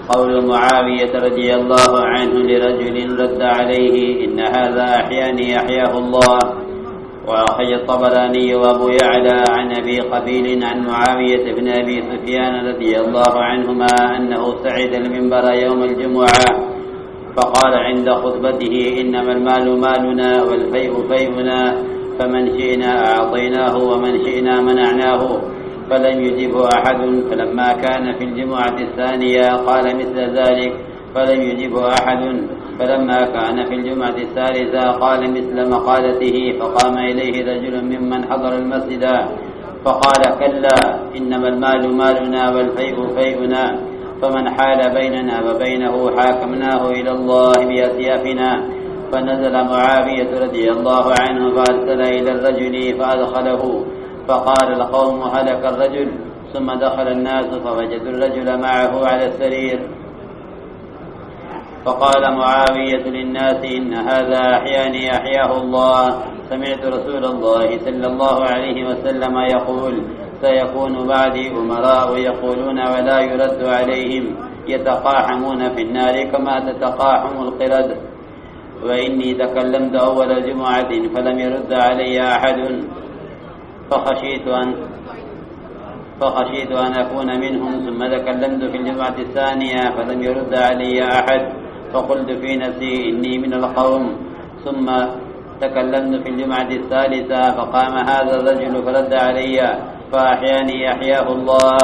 قول معاوية رضي الله عنه لرجل رد عليه: إن هذا أحياني أحياه الله. وأخرج الطبراني وأبو يعلى عن أبي قبيل عن معاوية بن أبي سفيان رضي الله عنهما أنه صعد المنبر يوم الجمعة فقال عند خطبته: إنما المال مالنا والفيء فيئنا، فمن شئنا أعطيناه ومن شئنا منعناه. فلم يجبه أحد. فلما كان في الجمعة الثانية قال مثل ذلك، فلم يجبه أحد. فلما كان في الجمعة الثالثة قال مثل مقالته. فقام إليه رجل ممن حضر المسجد فقال: كلا، إنما المال مالنا والفيء فيئنا، فمن حال بيننا وبينه حاكمناه إلى الله بأسيافنا. فنزل معاوية رضي الله عنه فأرسل إلى الرجل فأدخله، فقال القوم: هلك الرجل. ثم دخل الناس فوجدوا الرجل معه على السرير. فقال معاوية للناس: إن هذا أحياني أحياه الله. سمعت رسول الله صلى الله عليه وسلم يقول: سيكون بعدي أمراء يقولون ولا يرد عليهم، يتقاحمون في النار كما تتقاحم القرد. وإني تكلمت أول جمعة فلم يرد علي أحد، فخشيت أن أكون منهم. ثم تكلمت في الجمعة الثانية فلم يرد علي أحد، فقلت في نفسي: إني من القوم. ثم تكلمت في الجمعة الثالثة فقام هذا الرجل فرد علي، فأحياني أحياه الله.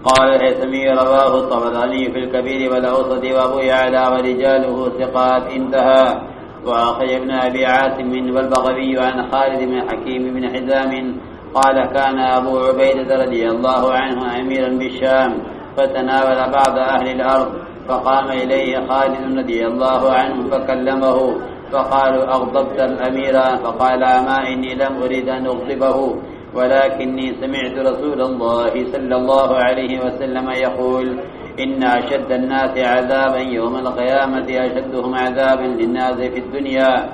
قال الهيثمي: رواه الطبراني في الكبير والأوسط وأبو يعلى ورجاله ثقات. انتهى. وأخرج ابن أبي عاصم والبغوي عن خالد بن حكيم بن حزام قال: كان أبو عبيدة رضي الله عنه أميرا بالشام، فتناول بعض أهل الأرض، فقام إليه خالد رضي الله عنه فكلمه، فقالوا: أغضبت الأمير؟ فقال: أما إني لم أريد أن أغضبه، ولكني سمعت رسول الله صلى الله عليه وسلم يقول: إن أشد الناس عذابا يوم القيامة أشدهم عذابا للناس في الدنيا.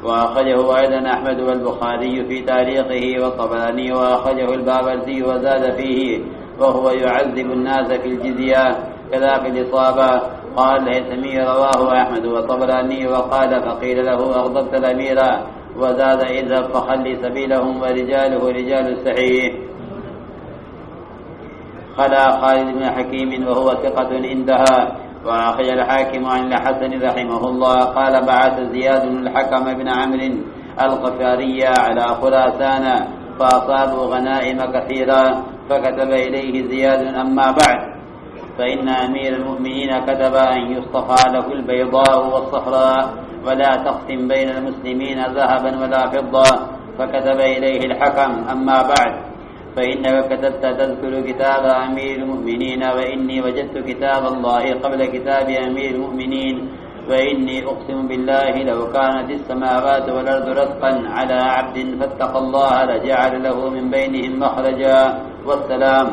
وأخرجه أيضا أحمد والبخاري في تاريخه والطبراني، وأخرجه البابرزي وزاد فيه: وهو يعذب الناس في الجزية كذا في الإصابة. قال الهيثمي: رواه أحمد والطبراني. وقال: فقيل له: أغضبت الأمير؟ وزاد: اذهب فخلي سبيلهم ورجاله رجال الصحيح. خلا خالد بن حكيم وهو ثقة. انتهى. وأخرج الحاكم عن الحسن رحمه الله قال: بعث زياد الحكم بن عمرو الغفاري على خراسان فأصابوا غنائم كثيرا، فكتب إليه زياد: أما بعد، فإن أمير المؤمنين كتب أن يصطفى له البيضاء والصفراء، ولا تقسم بين المسلمين ذهبا ولا فضة. فكتب إليه الحكم: أما بعد، فإنك كتبت تذكر كتاب أمير المؤمنين، وإني وجدت كتاب الله قبل كتاب أمير المؤمنين، وإني أقسم بالله لو كانت السماوات والأرض رزقا على عبد فاتقى الله لجعل له من بينهم مخرجا. والسلام.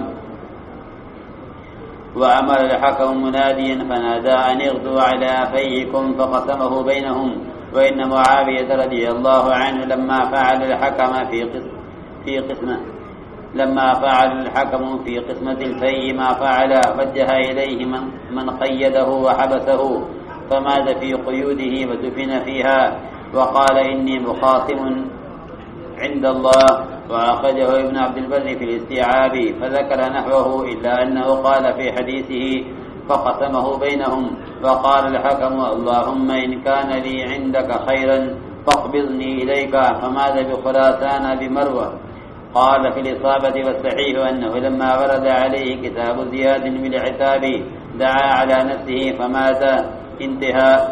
وأمر الحكم مناديا فنادى أن اغدوا على فيكم، فقسمه بينهم. وإن معاوية رضي الله عنه لما فعل الحكم في قسمة الفي ما فعل، وجه إليه من قيده وحبسه، فمات في قيوده ودفن فيها، وقال: إني مخاصم عند الله. وأخرجه ابن عبد البر في الاستيعاب فذكر نحوه، إلا أنه قال في حديثه: فقسمه بينهم. وقال الحكم: اللهم إن كان لي عندك خيرا فاقبضني إليك. فماذا بخراسان بمروة. قال في الإصابة والصحيح أنه لما ورد عليه كتاب زياد بالعتاب دعا على نفسه فمات. انتهى.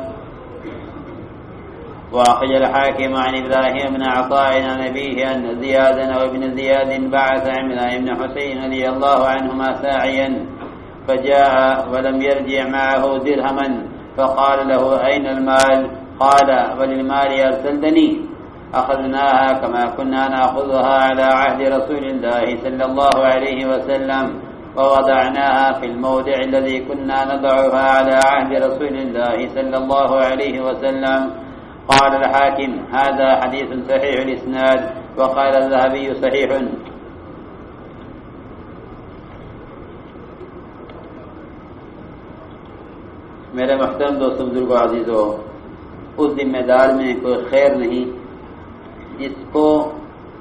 وأخرج الحاكم عن إبراهيم بن عطاء عن أبيه أن زيادا وابن زياد بعث عمران بن حسين رضي الله عنهما ساعيا، فجاء ولم يرجع معه درهما، فقال له: أين المال؟ قال: وللمال أرسلتني؟ أخذناها كما كنا نأخذها على عهد رسول الله صلى الله عليه وسلم، ووضعناها في الموضع الذي كنا نضعها على عهد رسول الله صلى الله عليه وسلم. قال الحاكم: هذا حديث صحيح الإسناد. وقال الذهبي: صحيح. میرے محترم دوستوں، بزرگوں، عزیزوں، اس ذمہ دار میں کوئی خیر نہیں جس کو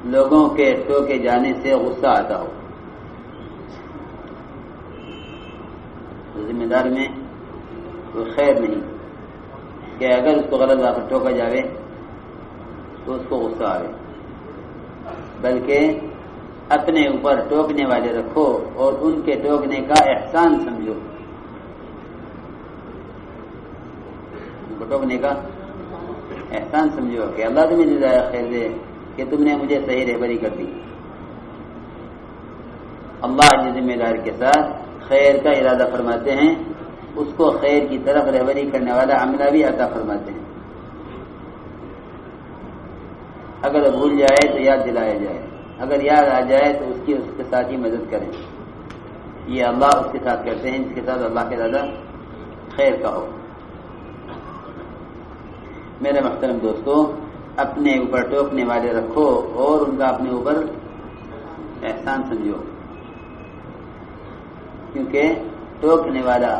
لوگوں کے ٹوکے جانے سے غصہ آتا ہو۔ اس ذمہ دار میں کوئی خیر نہیں کہ اگر اس کو غلط بات پر ٹوکا جاوے تو اس کو غصہ آئے، بلکہ اپنے اوپر ٹوکنے والے رکھو اور ان کے ٹوکنے کا احسان سمجھو، ان کو ٹوکنے کا احسان سمجھو کہ اللہ تمہیں جزائے خیر دے کہ تم نے مجھے صحیح رہبری کر دی۔ اللہ جس ذمہ دار کے ساتھ خیر کا ارادہ فرماتے ہیں اس کو خیر کی طرف رہبری کرنے والا عملہ بھی عطا فرماتے ہیں۔ اگر بھول جائے تو یاد دلایا جائے، اگر یاد آ جائے تو اس کے ساتھ ہی مدد کریں۔ یہ اللہ اس کے ساتھ کرتے ہیں جس کے ساتھ اللہ کا ارادہ خیر کا ہو۔ میرے محترم دوستو، اپنے اوپر ٹوکنے والے رکھو اور ان کا اپنے اوپر احسان سمجھو، کیونکہ ٹوکنے والا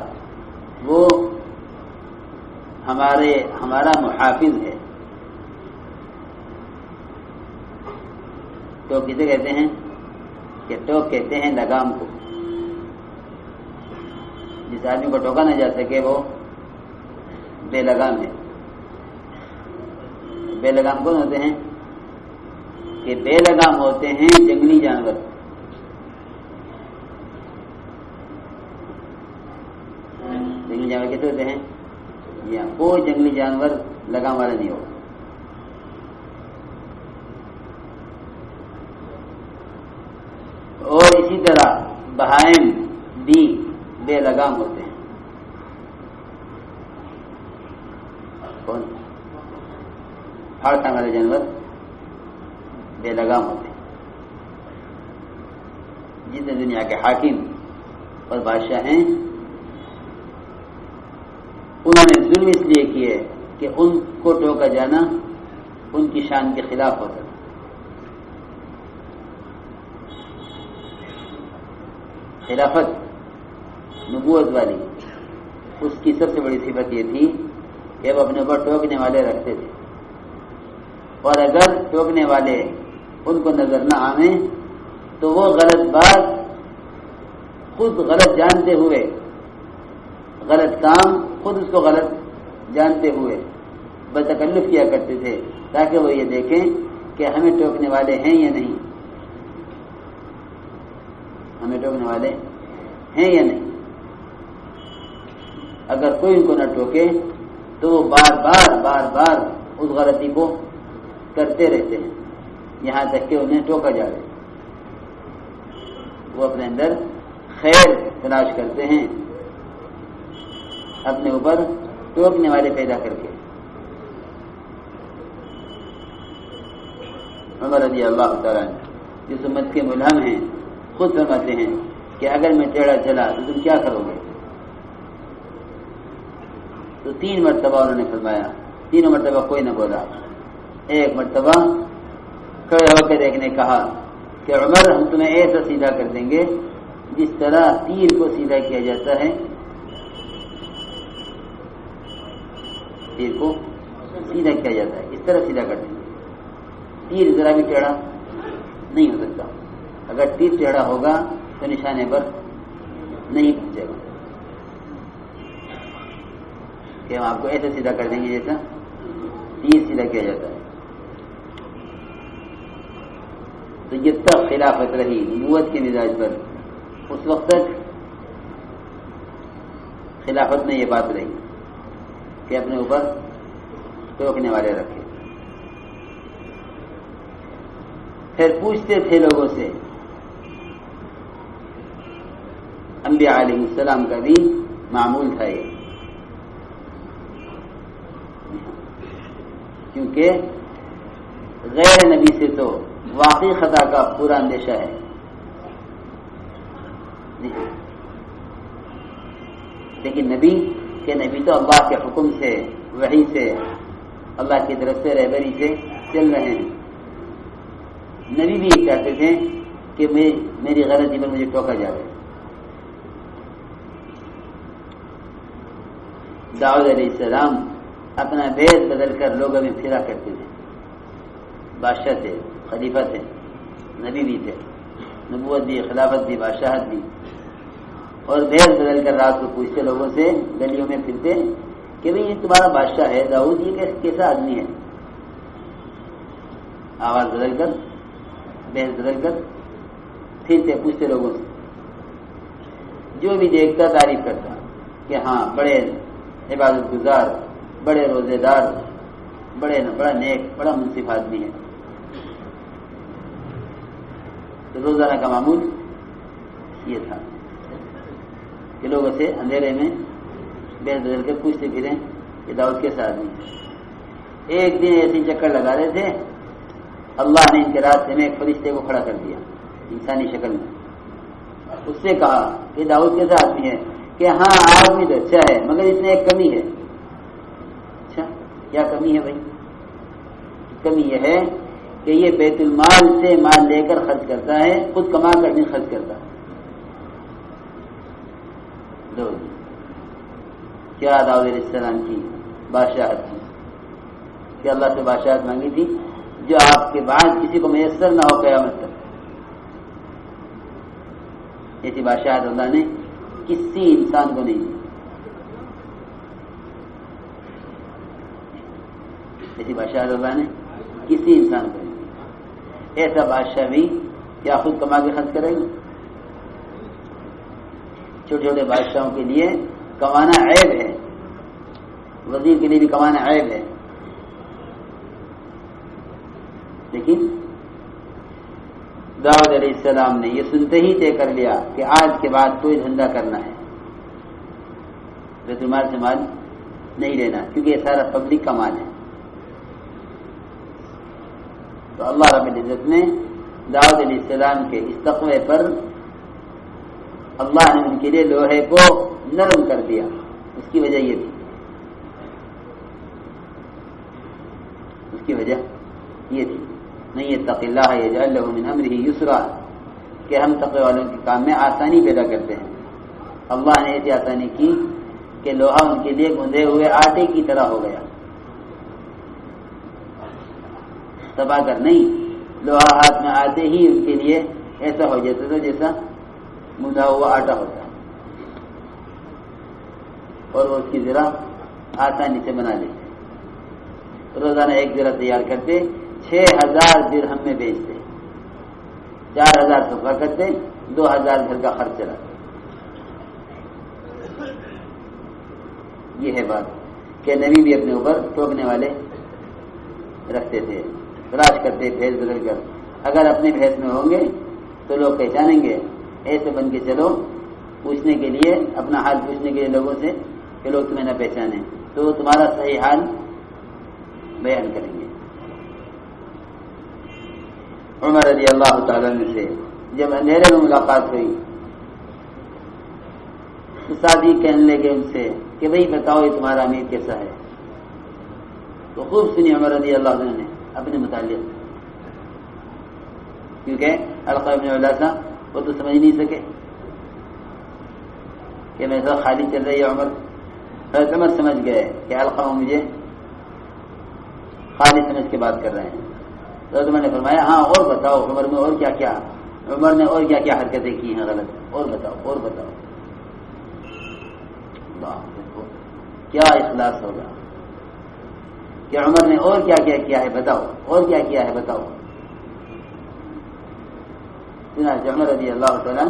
وہ ہمارا محافظ ہے۔ ٹوک کسے کہتے ہیں؟ کہ ٹوک کہتے ہیں لگام کو۔ جس آدمی کو ٹوکا نہ جا سکے وہ بے لگام ہے۔ بے لگام کون ہوتے ہیں؟ کہ بے لگام ہوتے ہیں جنگلی جانور۔ جنگلی جانور کیسے ہوتے ہیں؟ کوئی جنگلی جانور لگام والا نہیں ہو۔ اور اسی طرح بہائم بھی بے لگام ہوتے ہیں۔ کون؟ پھاڑ کھانے والے جانور بے لگام ہوتے ہیں۔ جتنے دنیا کے حاکم اور بادشاہ ہیں انہوں نے ظلم اس لیے کیے کہ ان کو ٹوکا جانا ان کی شان کے خلاف ہوتا ہے۔ خلافت نبوت والی اس کی سب سے بڑی صفت یہ تھی کہ وہ اپنے اوپر ٹوکنے والے رکھتے تھے، اور اگر ٹوکنے والے ان کو نظر نہ آئیں تو وہ غلط بات خود غلط جانتے ہوئے، غلط کام خود اس کو غلط جانتے ہوئے بتکلف کیا کرتے تھے تاکہ وہ یہ دیکھیں کہ ہمیں ٹوکنے والے ہیں یا نہیں، ہمیں ٹوکنے والے ہیں یا نہیں۔ اگر کوئی ان کو نہ ٹوکے تو وہ بار بار اس غلطی کو کرتے رہتے ہیں یہاں تک کہ انہیں ٹوکا جائے۔ وہ اپنے اندر خیر تلاش کرتے ہیں اپنے اوپر ٹوکنے والے پیدا کر کے۔ عمر رضی اللہ تعالیٰ جس امت کے ملہم ہیں خود فرماتے ہیں کہ اگر میں ٹیڑھا چلا تو تم کیا کرو گے؟ تو 3 مرتبہ انہوں نے فرمایا، 3 مرتبہ کوئی نہ بولا۔ ایک مرتبہ کھڑے ہو کر ایک نے کہا کہ عمر ہم تمہیں ایسا سیدھا کر دیں گے جس طرح تیر کو سیدھا کیا جاتا ہے، تیر کو سیدھا کیا جاتا ہے اس طرح سیدھا کر دیں گے۔ تیر ذرا بھی ٹیڑھا نہیں ہو سکتا، اگر تیر ٹیڑھا ہوگا تو نشانے پر نہیں پہنچے گا، کہ ہم آپ کو ایسے سیدھا کر دیں گے جیسا تیر سیدھا کیا جاتا ہے۔ تو جب تک خلافت رہی نبوت کے مزاج پر اس وقت تک خلافت میں یہ بات رہی کہ اپنے اوپر ٹوکنے والے رکھے۔ پھر پوچھتے تھے لوگوں سے، انبیاء علیہ السلام کا بھی معمول تھا یہ، کیونکہ غیر نبی سے تو واقعی خطا کا پورا اندیشہ ہے، لیکن نبی تو اللہ کے حکم سے، وحی سے، اللہ کی طرف سے رہبری سے چل رہے ہیں۔ نبی بھی یہ کہتے تھے کہ میری غلطی پر مجھے ٹوکا جائے، داؤد علیہ السلام اپنا بھید بدل کر لوگوں میں پھرا کرتے تھے. بادشاہ تھے، خلیفہ تھے، نبی بھی تھے، نبوت بھی، خلافت بھی، بادشاہت بھی، اور بھید بدل کر رات کو پوچھتے لوگوں سے گلیوں میں پھرتے کہ بھئی یہ تمہارا بادشاہ ہے داؤد، یہ کیسا آدمی ہے. آواز بدل کر، بھید بدل کر پھرتے پوچھتے لوگوں سے. جو بھی دیکھتا تعریف کرتا کہ ہاں بڑے عبادت گزار، بڑے روزے دار، بڑا نیک، بڑا منصف آدمی ہے. تو روزانہ کا معمول یہ تھا کہ لوگ اسے اندھیرے میں بہت بدل کر پوچھتے پھریں کہ داؤد کیسا آدمی ہے. ایک دن ایسے چکر لگا رہے تھے، اللہ نے ان کے راستے میں ایک فرشتے کو کھڑا کر دیا انسانی شکل میں. اس سے کہا کہ داؤد کیسا آدمی ہے؟ کہ ہاں آدمی تو اچھا ہے مگر اس میں ایک کمی ہے. اچھا کیا کمی ہے بھائی؟ کمی یہ ہے کہ یہ بیت المال سے مال لے کر خرچ کرتا ہے، خود کما کر نہیں خرچ کرتا. کیا داؤد علیہ السلام کی بادشاہت تھی کہ اللہ سے بادشاہت مانگی تھی جو آپ کے بعد کسی کو میسر نہ ہو قیامت تک. ایسی بادشاہت اللہ نے کسی انسان کو نہیں دی. ایسی بادشاہت اللہ نے کسی انسان کو نہیں دی. ایسا بادشاہ بھی کیا خود کما کے خرچ کرے گا؟ چھوٹے چھوٹے بادشاہوں کے لیے کمانا عیب ہے، وزیر کے لیے بھی کمانا عیب ہے. لیکن داؤد علیہ السلام نے یہ سنتے ہی طے کر لیا کہ آج کے بعد کوئی دھندا کرنا ہے، بیت المال سے مال نہیں لینا، کیونکہ یہ سارا پبلک کا مال ہے. تو اللہ رب العزت نے داؤد علیہ السلام کے اس تقوی پر اللہ نے ان کے لیے لوہے کو نرم کر دیا. اس کی وجہ یہ تھی، اس کی وجہ یہ تھی نہیں یتق اللہ یجعل له من امرہ یسرا کہ ہم تقوی والوں کے کام میں آسانی پیدا کرتے ہیں. اللہ نے ایسی آسانی کی کہ لوہا ان کے لیے گندھے ہوئے آٹے کی طرح ہو گیا. دبا کر نہیں، لوہا ہاتھ میں آتے ہی اس کے لیے ایسا ہو جاتا تھا جیسا گندھا ہوا آٹا ہوتا ہے، اور وہ اس کی ذرا آسانی سے بنا لیتے. روزانہ ایک ذرا تیار کرتے، 6000 درہم میں بیچتے، 4000 صفا کرتے، 2000 گھر کا خرچ چلاتے. یہ ہے بات کہ نبی بھی اپنے اوپر ٹوکنے والے رکھتے تھے، تلاش کرتے بھیس بدل کر. اگر اپنے بھیس میں ہوں گے تو لوگ پہچانیں گے. ایسے بن کے چلو پوچھنے کے لیے، اپنا حال پوچھنے کے لیے لوگوں سے کہ لوگ تمہیں نہ پہچانے، تو تمہارا صحیح حال بیان کریں گے. عمر رضی اللہ تعالیٰ عنہ سے جب اندھیرے میں ملاقات ہوئی تو ساتھی کہنے لگے ان سے کہ بھئی بتاؤ یہ تمہارا امیر کیسا ہے. تو خوب سنی عمر رضی اللہ عنہ نے اپنے متعلق، کیونکہ علقہ ابن علیہ وہ تو سمجھ نہیں سکے کہ میں سب خالی چل رہی ہے. عمر سمجھ گئے کہ علقہ مجھے خالی سمجھ کے بات کر رہے ہیں. تو عمر نے فرمایا ہاں اور بتاؤ عمر میں اور کیا کیا، عمر نے اور کیا کیا حرکتیں کی ہیں غلط، اور بتاؤ اور بتاؤ. کیا اخلاص ہوگا کہ عمر نے اور کیا کیا کیا ہے بتاؤ، اور کیا کیا ہے بتاؤ. چنانچہ عمر رضی اللہ تعالیٰ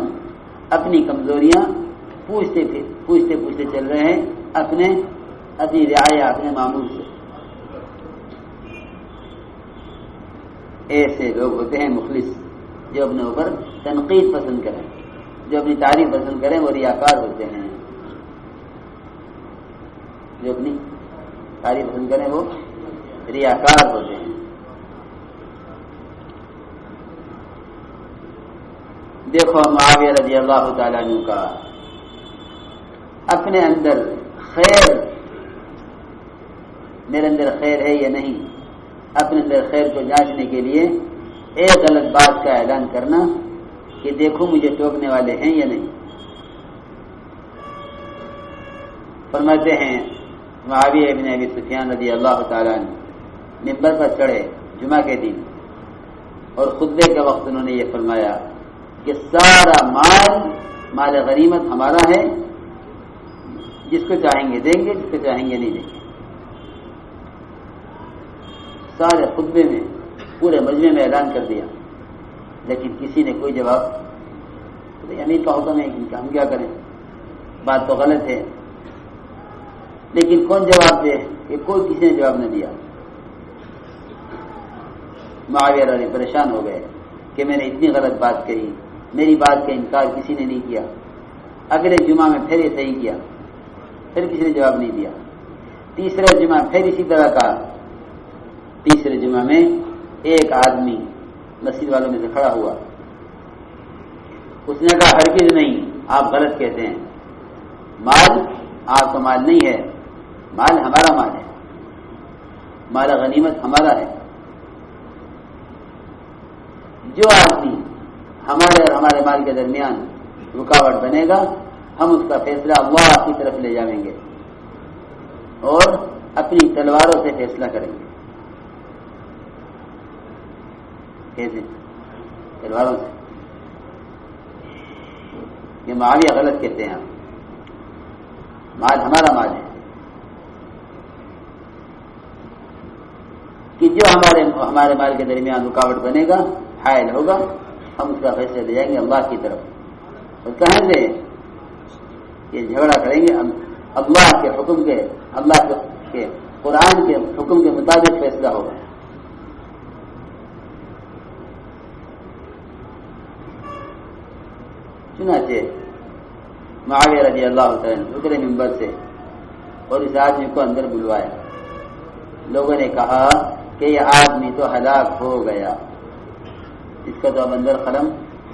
اپنی کمزوریاں پوچھتے چل رہے ہیں اپنی رعایا، اپنے معمول سے. ایسے لوگ ہوتے ہیں مخلص جو اپنے اوپر تنقید پسند کریں، جو اپنی تعریف پسند کریں، وہ ریاکار ہوتے ہیں. جو اپنی تعریف پسند کریں وہ ریاکار ہوتے ہیں. دیکھو معاویہ رضی اللہ تعالیٰ عنہ کا اپنے اندر خیر، میرے اندر خیر ہے یا نہیں، اپنے اندر خیر کو جانچنے کے لیے ایک غلط بات کا اعلان کرنا کہ دیکھو مجھے ٹوکنے والے ہیں یا نہیں. فرماتے ہیں معاویہ ابن ابی سفیان رضی اللہ تعالیٰ عنہ منبر پر چڑھے جمعہ کے دن، اور خطبے کے وقت انہوں نے یہ فرمایا کہ سارا مال غنیمت ہمارا ہے، جس کو چاہیں گے دیں گے، جس کو چاہیں گے نہیں دیں گے۔ سارے خطبے میں پورے مجمع میں اعلان کر دیا، لیکن کسی نے کوئی جواب، امیر کا حکم ہے کہ ہم کیا کریں، بات تو غلط ہے، لیکن کون جواب دے کہ کوئی کسی نے جواب نہ دیا۔ معاویہ رضی پریشان ہو گئے کہ میں نے اتنی غلط بات کہی، میری بات کا انکار کسی نے نہیں کیا۔ اگلے جمعہ میں پھر یہ صحیح کیا، پھر کسی نے جواب نہیں دیا۔ تیسرا جمعہ پھر اسی طرح کا۔ تیسرے جمعہ میں ایک آدمی مسجد والوں میں سے کھڑا ہوا، اس نے کہا ہرگز نہیں، آپ غلط کہتے ہیں، مال آپ کا مال نہیں ہے، مال ہمارا مال ہے، مال غنیمت ہمارا ہے۔ جو آدمی ہمارے اور ہمارے مال کے درمیان رکاوٹ بنے گا، ہم اس کا فیصلہ اللہ کی طرف لے جائیں گے اور اپنی تلواروں سے فیصلہ کریں گے۔ کیسے؟ تلواروں سے۔ یہ معاویہ غلط کہتے ہیں، مال ہمارا مال ہے، کہ جو ہمارے مال کے درمیان رکاوٹ بنے گا، حائل ہوگا، ہم اس کا فیصلہ لے جائیں گے اللہ کی طرف، اور کہیں گے یہ جھگڑا کریں گے، اللہ کے حکم کے، اللہ کے قرآن کے حکم کے مطابق فیصلہ ہوگا۔ چنانچہ معاویہ رضی اللہ تعالیٰ اترے منبر سے اور اس آدمی کو اندر بلوایا۔ لوگوں نے کہا کہ یہ آدمی تو ہلاک ہو گیا، اس کا تو اب اندر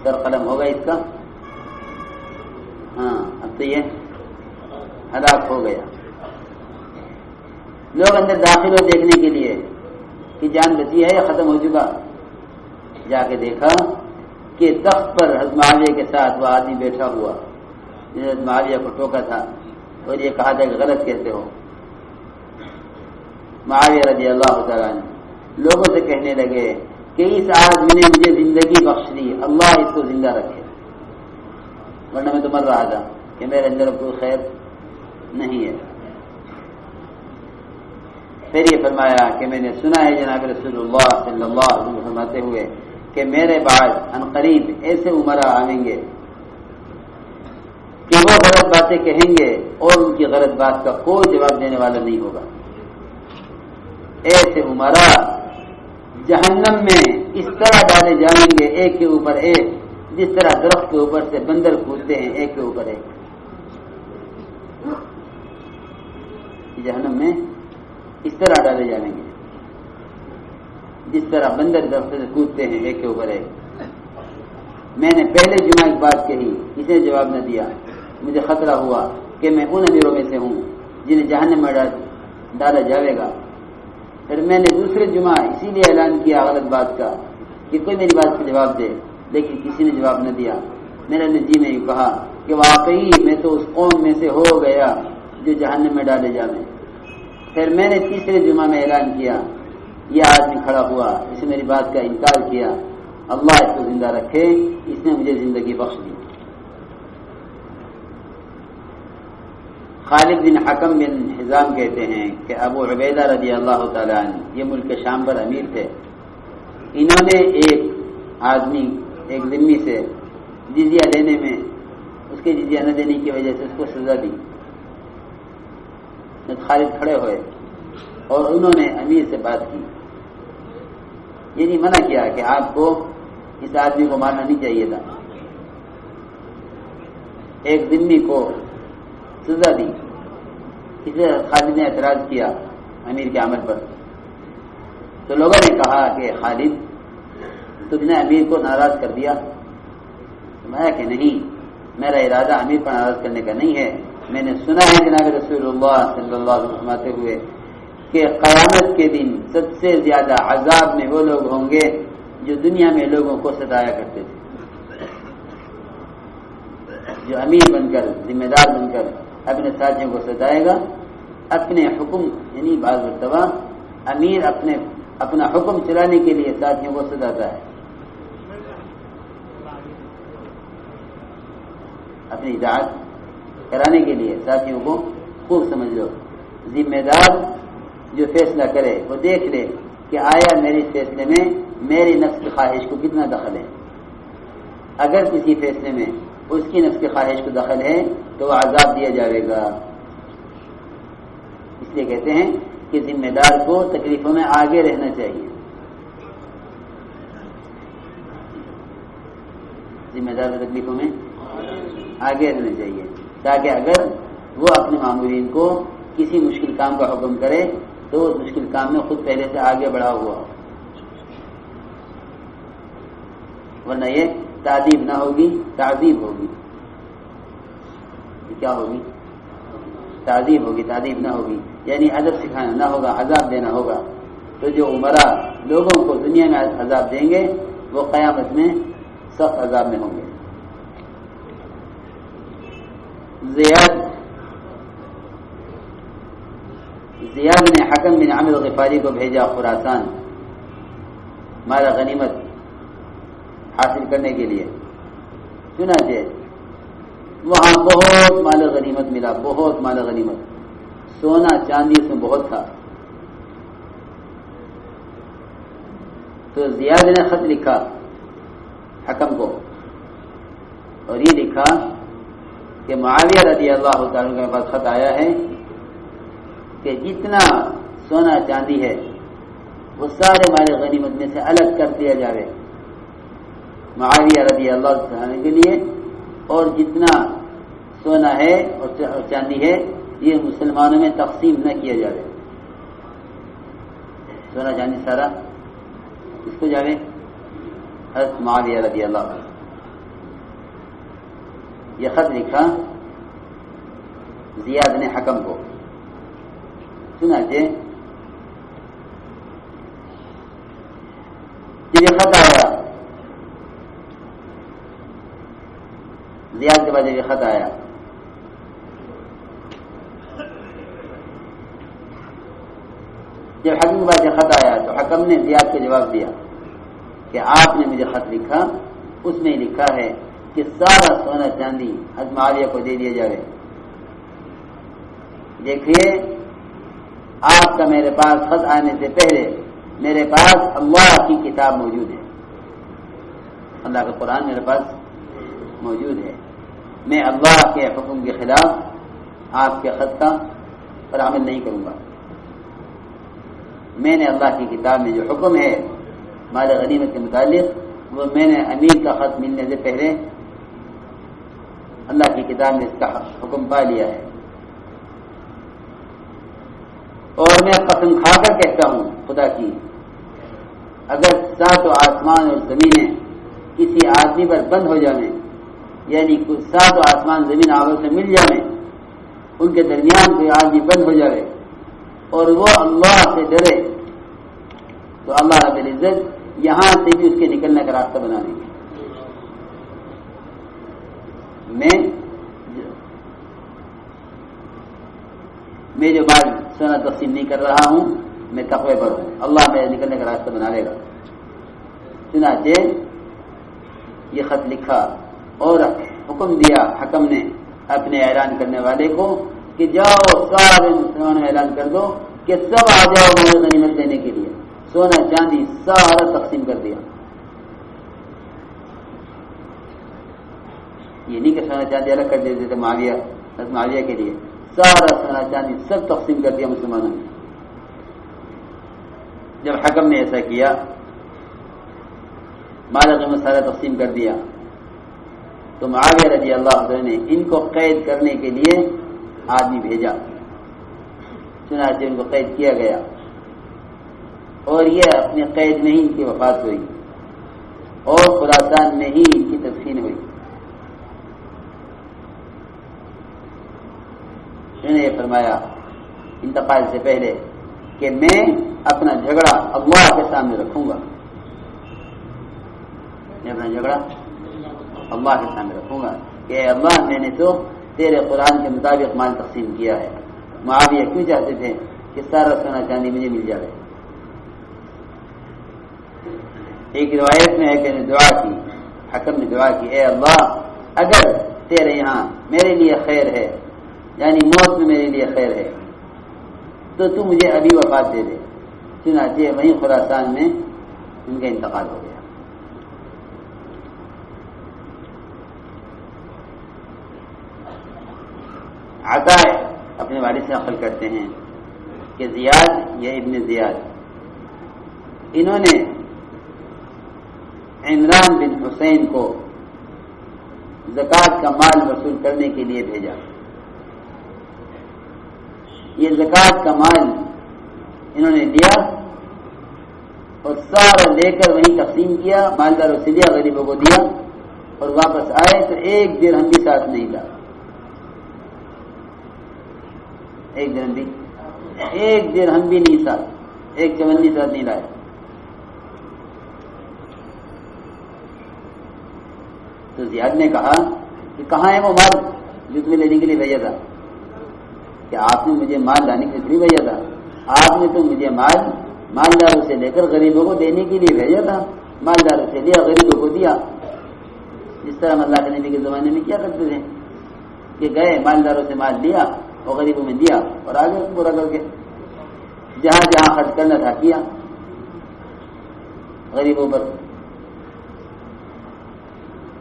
سر قلم ہوگا اس کا، ہاں اب تو یہ ہلاک ہو گیا۔ لوگ اندر داخل ہو دیکھنے کے لیے کہ جان بچی ہے یا ختم ہو چکا، جا کے دیکھا کہ تخت پر حضرت معاویہ کے ساتھ وہ آدمی بیٹھا ہوا جس نے حضرت معاویہ کو ٹوکا تھا اور یہ کہا تھا کہ غلط کہتے ہو۔ معاویہ رضی اللہ تعالیٰ عنہ لوگوں سے کہنے لگے کہ اس آدمی نے مجھے زندگی بخش دی، اللہ اس کو زندہ رکھے، ورنہ میں تو مر رہا تھا کہ میرے اندر کوئی خیر نہیں ہے۔ پھر یہ فرمایا کہ میں نے سنا ہے جناب رسول اللہ صلی اللہ علیہ وسلم فرماتے ہوئے کہ میرے بعد عنقریب ایسے عمرا آئیں گے کہ وہ غلط باتیں کہیں گے اور ان کی غلط بات کا کوئی جواب دینے والا نہیں ہوگا۔ ایسے عمرا جہنم میں اس طرح ڈالے جائیں گے ایک کے اوپر ایک، جس طرح درخت کے اوپر سے بندر کودتے ہیں ایک کے اوپر ایک۔ جہنم میں اس طرح ڈالے جائیں گے جس طرح بندر درخت سے کودتے ہیں ایک کے اوپر ایک۔ میں نے پہلے جمعہ ایک بات کہی، کسی نے جواب نہ دیا، مجھے خطرہ ہوا کہ میں ان امیروں میں سے ہوں جنہیں جہنم میں ڈالا جائے گا۔ پھر میں نے دوسرے جمعہ اسی لیے اعلان کیا غلط بات کا کہ کوئی میری بات کا جواب دے، لیکن کسی نے جواب نہ دیا۔ میرے نجی نے یہ کہا کہ واقعی میں تو اس قوم میں سے ہو گیا جو جہنم میں ڈالے جائیں۔ پھر میں نے تیسرے جمعہ میں اعلان کیا، یہ آدمی کھڑا ہوا، اس نے میری بات کا انکار کیا، اللہ اس کو زندہ رکھے، اس نے مجھے زندگی بخش دی۔ خالد بن حکم بن حزام کہتے ہیں کہ ابو عبیدہ رضی اللہ تعالیٰ عنہ یہ ملک شام پر امیر تھے، انہوں نے ایک آدمی ایک ذمہ سے جزیہ دینے میں اس کے جزیہ نہ دینے کی وجہ سے اس کو سزا دی۔ خالد کھڑے ہوئے اور انہوں نے امیر سے بات کی، یہ نہیں منع کیا کہ آپ کو اس آدمی کو مارنا نہیں چاہیے تھا، ایک ذمہ کو سزا دی۔ اسے خالد نے اعتراض کیا امیر کے عمل پر، تو لوگوں نے کہا کہ خالد تم نے امیر کو ناراض کر دیا۔ میں کہ نہیں، میرا ارادہ امیر کو ناراض کرنے کا نہیں ہے، میں نے سنا ہے جناب رسول اللہ صلی اللہ علیہ وسلم فرماتے ہوئے کہ قیامت کے دن سب سے زیادہ عذاب میں وہ لوگ ہوں گے جو دنیا میں لوگوں کو ستایا کرتے تھے، جو امیر بن کر ذمہ دار بن کر اپنے ساتھیوں کو ستائے گا، اپنے حکم یعنی بعض مرتبہ امیر اپنا حکم چلانے کے لیے ساتھیوں کو سداتا ہے، اپنی اطاعت کرانے کے لیے ساتھیوں کو خوب سمجھ لو، ذمہ دار جو فیصلہ کرے وہ دیکھ لے کہ آیا میرے فیصلے میں میری نفس کی خواہش کو کتنا دخل ہے، اگر کسی فیصلے میں اس کی نفس کی خواہش کو دخل ہے تو وہ عذاب دیا جائے گا۔ اس لیے کہتے ہیں کہ ذمہ دار کو تکلیفوں میں آگے رہنا چاہیے، ذمہ دار کو تکلیفوں میں آگے رہنا چاہیے، تاکہ اگر وہ اپنے مامورین کو کسی مشکل کام کا حکم کرے تو اس مشکل کام میں خود پہلے سے آگے بڑھا ہوا ہو، ورنہ یہ تعذیب نہ ہوگی، تعذیب ہوگی۔ کیا ہوگی؟ تعذیب ہوگی، تعذیب نہ ہوگی، یعنی ادب سکھانا نہ ہوگا، عذاب دینا ہوگا۔ تو جو عمرا لوگوں کو دنیا میں عذاب دیں گے وہ قیامت میں سخت عذاب میں ہوں گے۔ زیاد نے حکم بن عامر غفاری کو بھیجا خراسان مال غنیمت حاصل کرنے کے لیے، چنانچہ وہاں بہت مال غنیمت ملا، بہت مال غنیمت، سونا چاندی اس میں بہت تھا۔ تو زیاد نے خط لکھا حکم کو اور یہ لکھا کہ معاویہ رضی اللہ تعالیٰ کے پاس خط آیا ہے کہ جتنا سونا چاندی ہے وہ سارے مال غنیمت میں سے الگ کر دیا جائے معاویہ رضی اللہ تعالیٰ کے لیے، اور جتنا سونا ہے اور چاندی ہے یہ مسلمانوں میں تقسیم نہ کیا جائے۔ سونا چاندی سارا اس کو جاوے حضرت معاویہ رضی اللہ عنہ۔ یہ خط لکھا زیاد نے حکم کو، چنانچہ جب یہ خط آیا، زیاد کے بعد جب یہ خط آیا جب حکم کے بعد یہ خط آیا تو حکم نے زیاد کو جواب دیا کہ آپ نے مجھے خط لکھا، اس میں لکھا ہے کہ سارا سونا چاندی حضرت معاویہ کو دے دیا جائے۔ دیکھیے آپ کا میرے پاس خط آنے سے پہلے میرے پاس اللہ کی کتاب موجود ہے، اللہ کا قرآن میرے پاس موجود ہے، میں اللہ کے حکم کے خلاف آپ کے خط کا پر عمل نہیں کروں گا۔ میں نے اللہ کی کتاب میں جو حکم ہے مال غنیمت کے متعلق وہ میں نے امیر کا خط ملنے سے پہلے اللہ کی کتاب میں اس کا حکم پا لیا ہے، اور میں قسم کھا کر کہتا ہوں خدا کی، اگر ساتوں آسمان اور زمینیں کسی آدمی پر بند ہو جائیں، یعنی ساتوں آسمان زمین آگوں سے مل جائیں، ان کے درمیان کوئی آدمی بند ہو جائے اور وہ اللہ سے ڈرے تو اللہ رب العزت یہاں سے بھی اس کے نکلنے کا راستہ بنا دیں گے۔ میں جو بات سونا تقسیم نہیں کر رہا ہوں، میں تقوی پر ہوں، اللہ میرے نکلنے کا راستہ بنا لے گا۔ چنانچہ یہ خط لکھا اور حکم دیا حکم نے اپنے اعلان کرنے والے کو کہ جاؤ سارے مسلمانوں اعلان کر دو کہ سب آ جاؤ مال غنیمت دینے کے لیے، سونا چاندی سارا تقسیم کر دیا۔ یہ نہیں کہ سونا چاندی الگ کر دیتے تھے معاویہ کے لیے، سارا سونا چاندی سب تقسیم کر دیا مسلمانوں نے۔ جب حکم نے ایسا کیا، مال غنیمت سارا تقسیم کر دیا، تو معاویہ رضی اللہ عنہ نے ان کو قید کرنے کے لیے آدمی بھیجا، چنانچہ ان کو قید کیا گیا اور یہ اپنے قید میں ہی ان کی وفات ہوئی اور خراسان میں ہی ان کی تدفین ہوئی۔ انہوں نے یہ فرمایا انتقال سے پہلے کہ میں اپنا جھگڑا اللہ کے سامنے رکھوں گا، میں اپنا جھگڑا اللہ کے سامنے رکھوں گا کہ اے اللہ میں نے تو تیرے قرآن کے مطابق مال تقسیم کیا ہے، معاویہ کیوں چاہتے تھے کہ سارا سونا چاندی مجھے مل جائے؟ ایک روایت میں ہے کہ نے دعا کی، حکم نے دعا کی، اے اللہ اگر تیرے یہاں میرے لیے خیر ہے، یعنی موت میں میرے لیے خیر ہے، تو مجھے ابھی وفات دے دے۔ چنانچہ وہیں خراسان میں ان کا انتقال ہو گیا۔ عطا اپنے والد سے نقل کرتے ہیں کہ زیاد یا ابن زیاد انہوں نے عمران بن حسین کو زکوٰۃ کا مال وصول کرنے کے لیے بھیجا۔ یہ زکوٰۃ کا مال انہوں نے لیا اور سارا لے کر وہیں تقسیم کیا، مالداروں سے لیا، غریبوں کو دیا، اور واپس آئے تو ایک درہم بھی ساتھ نہیں لا، ایک درہم بھی نہیں ساتھ، ایک چونی ساتھ نہیں لائے۔ تو زیاد نے کہا کہ کہاں ہے وہ مال جو تمہیں لینے کے لیے بھیجا تھا؟ کہ آپ نے مجھے مال لانے کے لیے بھیجا تھا، آپ نے تو مجھے مالداروں سے لے کر غریبوں کو دینے کے لیے بھیجا تھا، مالداروں سے لیا، غریبوں کو دیا، جس طرح ہم اللہ کے نبی کے زمانے میں کیا کرتے تھے کہ گئے مالداروں سے مال لیا اور غریبوں میں دیا اور آگے پورا کر کے جہاں جہاں خرچ کرنا تھا کیا غریبوں پر۔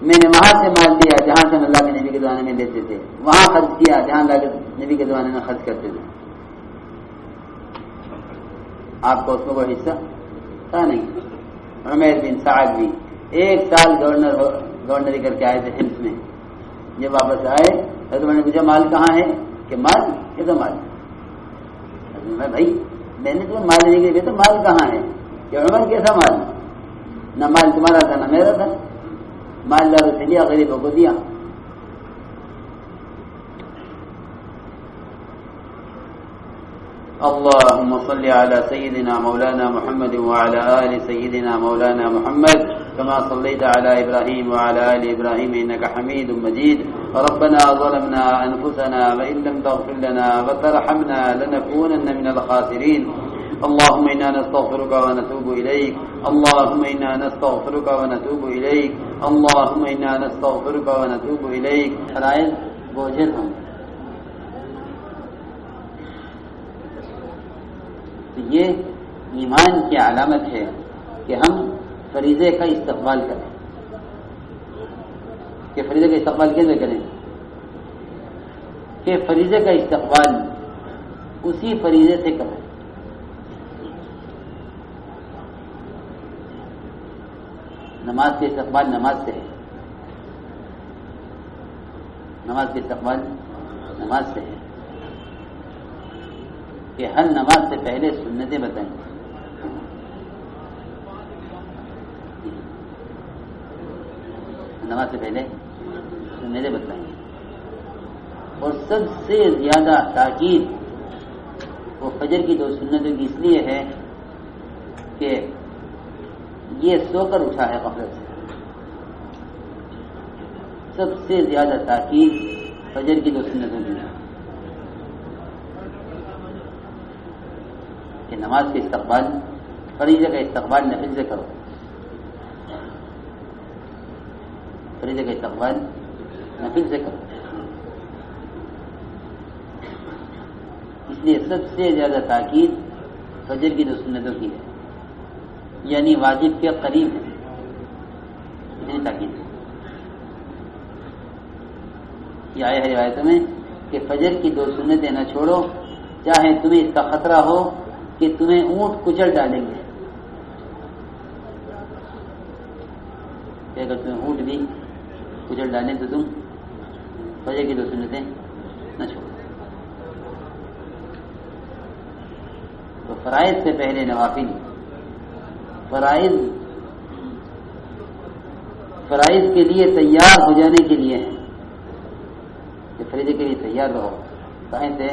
میں نے وہاں سے مال دیا جہاں سے ہم اللہ کے نبی کے زمانے میں لیتے تھے، وہاں خرچ کیا جہاں اللہ کے نبی کے زمانے میں خرچ کرتے تھے۔ آپ کو اس میں کوئی حصہ تھا نہیں۔ عمیر بن سعد بھی 1 سال گورنری کر کے آئے تھے حمص میں، جب واپس آئے تو میں نے پوچھا مال کہاں ہے؟ کہ مال کیسا مال؟ بھائی میں نے تمہیں مال دینے کے لیے تو مال کہاں ہے؟ کہ عمر کیسا مال؟ نہ مال تمہارا تھا نہ میرا تھا، مالداروں سے لیا، غریبوں کو دیا۔ اللهم صل على سيدنا مولانا محمد وعلى آل سيدنا مولانا محمد كما صليت على إبراهيم وعلى آل إبراهيم إنك حميد مجيد. ربنا ظلمنا أنفسنا وإن لم تغفر لنا وترحمنا لنكونن من الخاسرين. اللهم إنا نستغفرك ونتوب إليك، اللهم إنا نستغفرك ونتوب إليك، اللهم إنا نستغفرك ونتوب إليك. فرائض بوجھل ہوں تو یہ ایمان کی علامت ہے کہ ہم فریضے کا استقبال کریں۔ کہ فریضے کا استقبال کیسے کریں؟ کہ فریضے کا استقبال اسی فریضے سے کریں۔ نماز کے استقبال نماز سے ہے، نماز کے استقبال نماز سے ہے کہ ہر نماز سے پہلے سنتیں بتائیں۔ نماز سے پہلے سنتیں بتائیں، اور سب سے زیادہ تاکید وہ فجر کی 2 سنتوں کی اس لیے ہے کہ یہ سو کر اٹھا ہے غفلت سے۔ سب سے زیادہ تاکید فجر کی 2 سنتوں کی ہے کہ نماز کے استقبال، فریضے کا استقبال نفل سے کرو، فریضے کا استقبال نفل سے کرو۔ اس لیے سب سے زیادہ تاکید فجر کی 2 سنتوں کی ہے، یعنی واجب کے قریب ہے، اتنی تاکید ہے۔ یہ آیا ہے روایتوں میں کہ فجر کی 2 سنتیں نہ چھوڑو، چاہے تمہیں اس کا خطرہ ہو کہ تمہیں اونٹ کچل ڈالیں گے، کہ اگر تمہیں اونٹ بھی کچل ڈالیں تو تم فجر کی 2 سنتیں نہ چھوڑو۔ تو فرائض سے پہلے نوافل، فرائض کے لیے تیار ہو جانے کے لیے ہیں کہ فریضے کے لیے تیار رہو، کہیں سے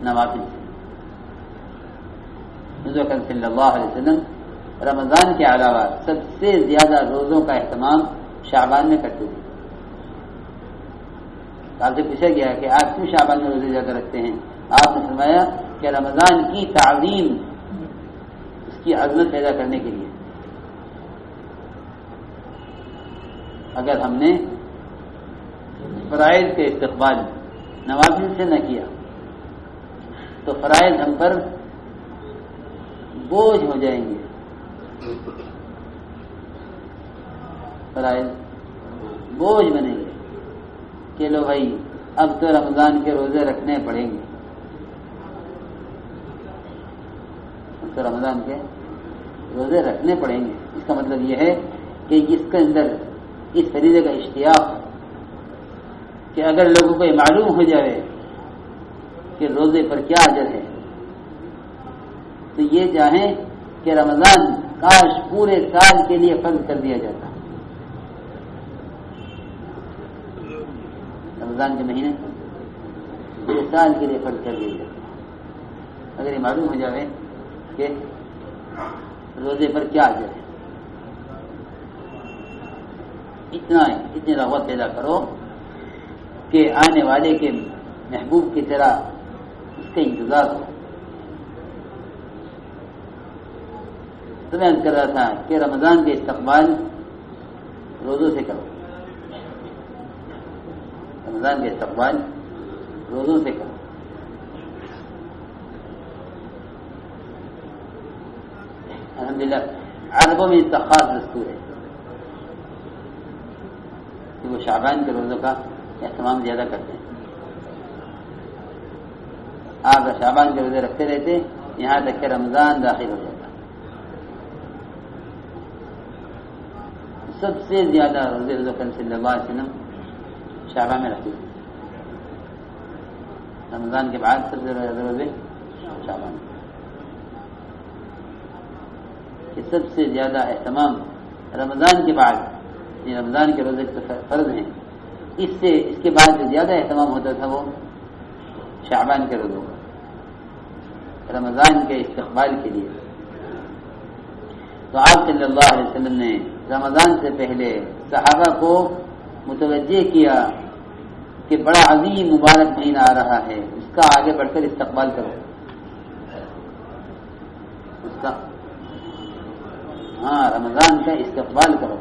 نوافل سے۔ حضور صلی اللہ علیہ وسلم رمضان کے علاوہ سب سے زیادہ روزوں کا اہتمام شعبان میں کرتے تھے۔ آپ سے پوچھا گیا کہ آپ کیوں شعبان میں روزے زیادہ رکھتے ہیں؟ آپ نے فرمایا کہ رمضان کی تعظیم، اس کی عظمت پیدا کرنے کے لیے اگر ہم نے فرائض کے استقبال نوافل سے نہ کیا تو فرائض ہم پر بوجھ ہو جائیں گے، فرائض بوجھ بنیں گے کہ لو بھائی اب تو رمضان کے روزے رکھنے پڑیں گے، اب تو رمضان کے روزے رکھنے پڑیں گے۔ اس کا مطلب یہ ہے کہ جس کے اندر اس فریضے کا اشتیاق کہ اگر لوگوں کو یہ معلوم ہو جائے کہ روزے پر کیا اجر ہے تو یہ چاہیں کہ رمضان کاش پورے سال کے لیے فرض کر دیا جاتا، رمضان کے مہینے پورے سال کے لیے فرض کر دیا جاتا اگر یہ معلوم ہو جائے کہ روزے پر کیا اجر ہے۔ اتنی رغبت پیدا کرو کہ آنے والے کے محبوب کی طرح اس کا انتظار ہو۔ تو میں کر رہا تھا کہ رمضان کے استقبال روزوں سے کرو، رمضان کے استقبال روزوں سے کرو۔ الحمدللہ عربوں میں اس کا خاص دستور ہے کہ وہ شعبان کے روزوں کا اہتمام زیادہ کرتے ہیں۔ آپ شعبان کے روزے رکھتے رہتے یہاں تک کہ رمضان داخل ہو جاتا۔ سب سے زیادہ روزے رضی اللہ علیہ وسلم شعبان میں رکھتے تھے، رمضان کے بعد سب سے زیادہ روزے شعبان، کہ سب سے زیادہ اہتمام رمضان کے بعد، یہ رمضان کے روزے فرض ہیں، اس کے بعد جو زیادہ اہتمام ہوتا تھا وہ شعبان کے روزوں کا، رمضان کے استقبال کے لیے۔ تو آپ صلی اللہ علیہ وسلم نے رمضان سے پہلے صحابہ کو متوجہ کیا کہ بڑا عظیم مبارک مہینہ آ رہا ہے، اس کا آگے بڑھ کر استقبال کرو، اس کا رمضان کا استقبال کرو۔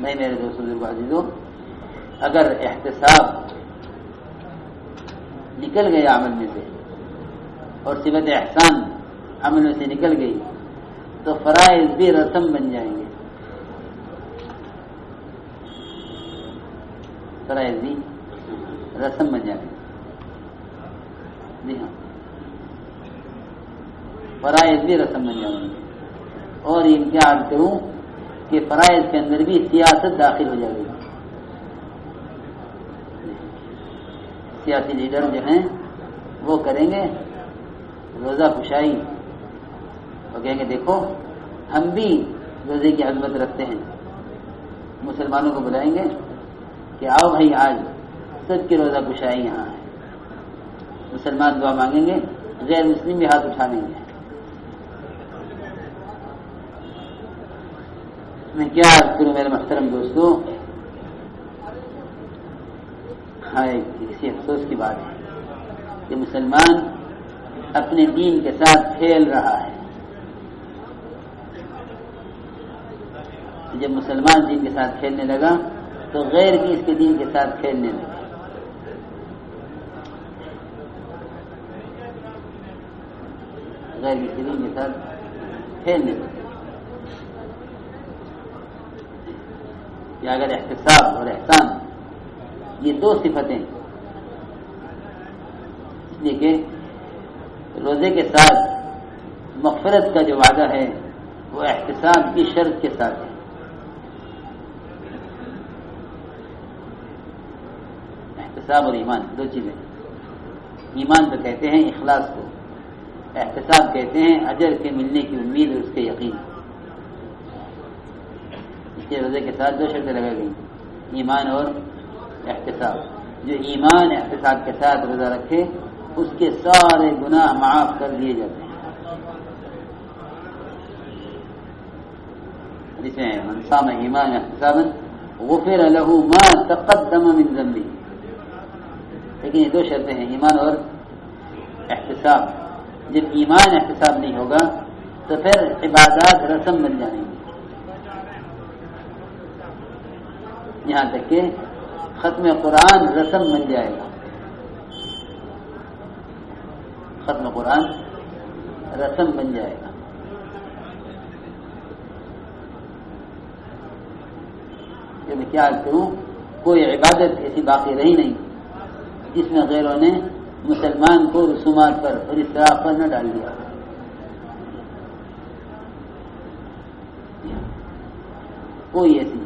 میں میرے دوستوں عزیزوں، اگر احتساب نکل گیا عمل میں سے اور صفت احسان عمل میں سے نکل گئی تو فرائض بھی رسم بن جائیں گے، فرائض بھی رسم بن جائیں گے۔ جی ہاں، فرائض بھی رسم بن جائیں گے۔ اور یہ کیا عرض کروں کہ فرائض کے اندر بھی سیاست داخل ہو جائے گی۔ سیاسی لیڈر جو ہیں وہ کریں گے روزہ کشائی، وہ کہیں گے دیکھو ہم بھی روزے کی عظمت رکھتے ہیں، مسلمانوں کو بلائیں گے کہ آؤ بھائی آج سب کی روزہ کشائی یہاں ہے، مسلمان دعا مانگیں گے، غیر مسلم بھی ہاتھ اٹھا لیں گے۔ میں کیا عرض کروں میرے محترم دوستوں، کسی افسوس کی بات ہے کہ مسلمان اپنے دین کے ساتھ کھیل رہا ہے۔ جب مسلمان دین کے ساتھ کھیلنے لگا تو غیر بھی اس کے دین کے ساتھ کھیلنے لگا۔ غیر بھی اس کے دین کے ساتھ کھیلنے لگا۔ کہ اگر احتساب اور احسان یہ دو صفتیں، اس لیے کہ روزے کے ساتھ مغفرت کا جو وعدہ ہے وہ احتساب کی شرط کے ساتھ ہے۔ احتساب اور ایمان دو چیزیں، ایمان تو کہتے ہیں اخلاص کو، احتساب کہتے ہیں اجر کے ملنے کی امید اور اس کے یقین۔ اس کے روزے کے ساتھ دو شرطیں لگائی گئی، ایمان اور احتساب۔ جو ایمان احتساب کے ساتھ روزہ رکھے اس کے سارے گناہ معاف کر دیے جاتے ہیں۔ حدیث میں من صام ایمان احتسابا غفر له ما تقدم من ذنبه، لیکن یہ دو شرطیں ہیں، ایمان اور احتساب. جب ایمان احتساب نہیں ہوگا تو پھر عبادات رسم بن جائیں گی. یہاں تک کہ ختم قرآن رسم بن جائے گا. ختم قرآن رسم بن جائے گا. کہ میں کیا کروں، کوئی عبادت ایسی باقی رہی نہیں جس میں غیروں نے مسلمان کو رسومات پر اور اسراف پر نہ ڈال دیا. کوئی ایسی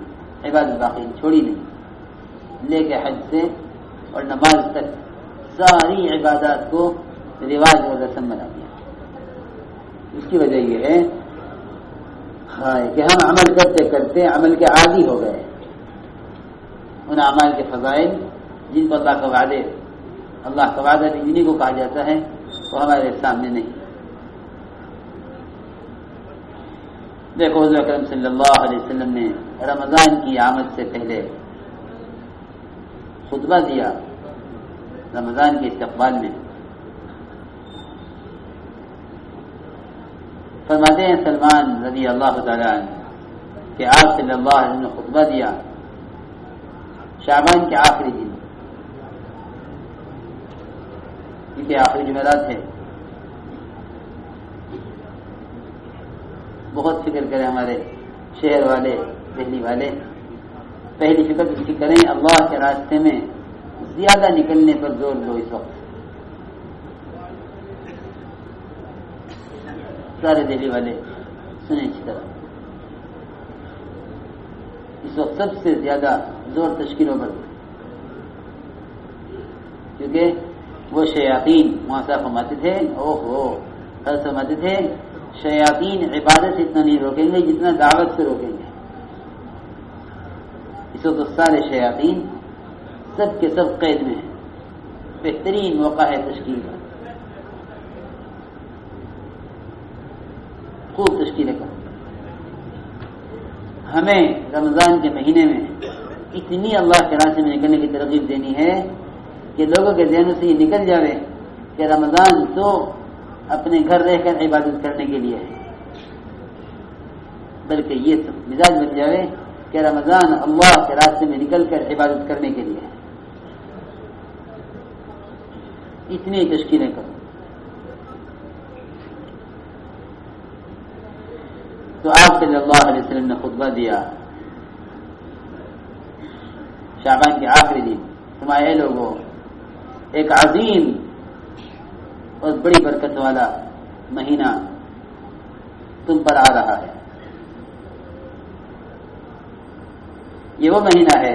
عبادت باقی چھوڑی نہیں. لے کے حج سے اور نماز تک ساری عبادات کو رواج اور رسم بنا دیا. اس کی وجہ یہ ہے کہ ہم عمل کرتے کرتے عمل کے عادی ہو گئے. ان اعمال کے فضائل جن کو اللہ کا وعدہ انہیں کو کہا جاتا ہے وہ ہمارے سامنے نہیں. دیکھو حضور اکرم صلی اللہ علیہ وسلم نے رمضان کی آمد سے پہلے خطبہ دیا رمضان کے استقبال میں. فرماتے ہیں سلمان رضی اللہ تعالی عنہ کہ آپ صلی اللہ علیہ وسلم نے خطبہ دیا شعبان کے آخری دن، کیونکہ آخری جمعرات ہے. بہت فکر کریں ہمارے شہر والے، دہلی والے. پہلی فکر اس کی کریں اللہ کے راستے میں زیادہ نکلنے پر زور دو. اس وقت سارے دہلی والے سنیں اچھی طرح. اس وقت سب سے زیادہ زور تشکیلوں پر، کیونکہ وہ شیاطین وہاں سے فرماتے تھے فرماتے تھے شیاطین عبادت سے اتنا نہیں روکیں گے جتنا دعوت سے روکیں گے. اس وقت سارے شیاطین سب کے سب قید میں ہیں. بہترین موقع ہے تشکیل کا. خوب تشکیلیں کرو. ہمیں رمضان کے مہینے میں اتنی اللہ کے راستے میں نکلنے کی ترغیب دینی ہے کہ لوگوں کے ذہنوں سے یہ نکل جاوے کہ رمضان تو اپنے گھر رہ کر عبادت کرنے کے لیے ہے، بلکہ یہ مزاج بن جاوے کہ رمضان اللہ کے راستے میں نکل کر عبادت کرنے کے لیے ہے. اتنی تشکیلیں کرو. تو آپ صلی اللہ علیہ وسلم نے خطبہ دیا شعبان کے آخری دن. تمہارے لوگوں ایک عظیم اور بڑی برکت والا مہینہ تم پر آ رہا ہے. یہ وہ مہینہ ہے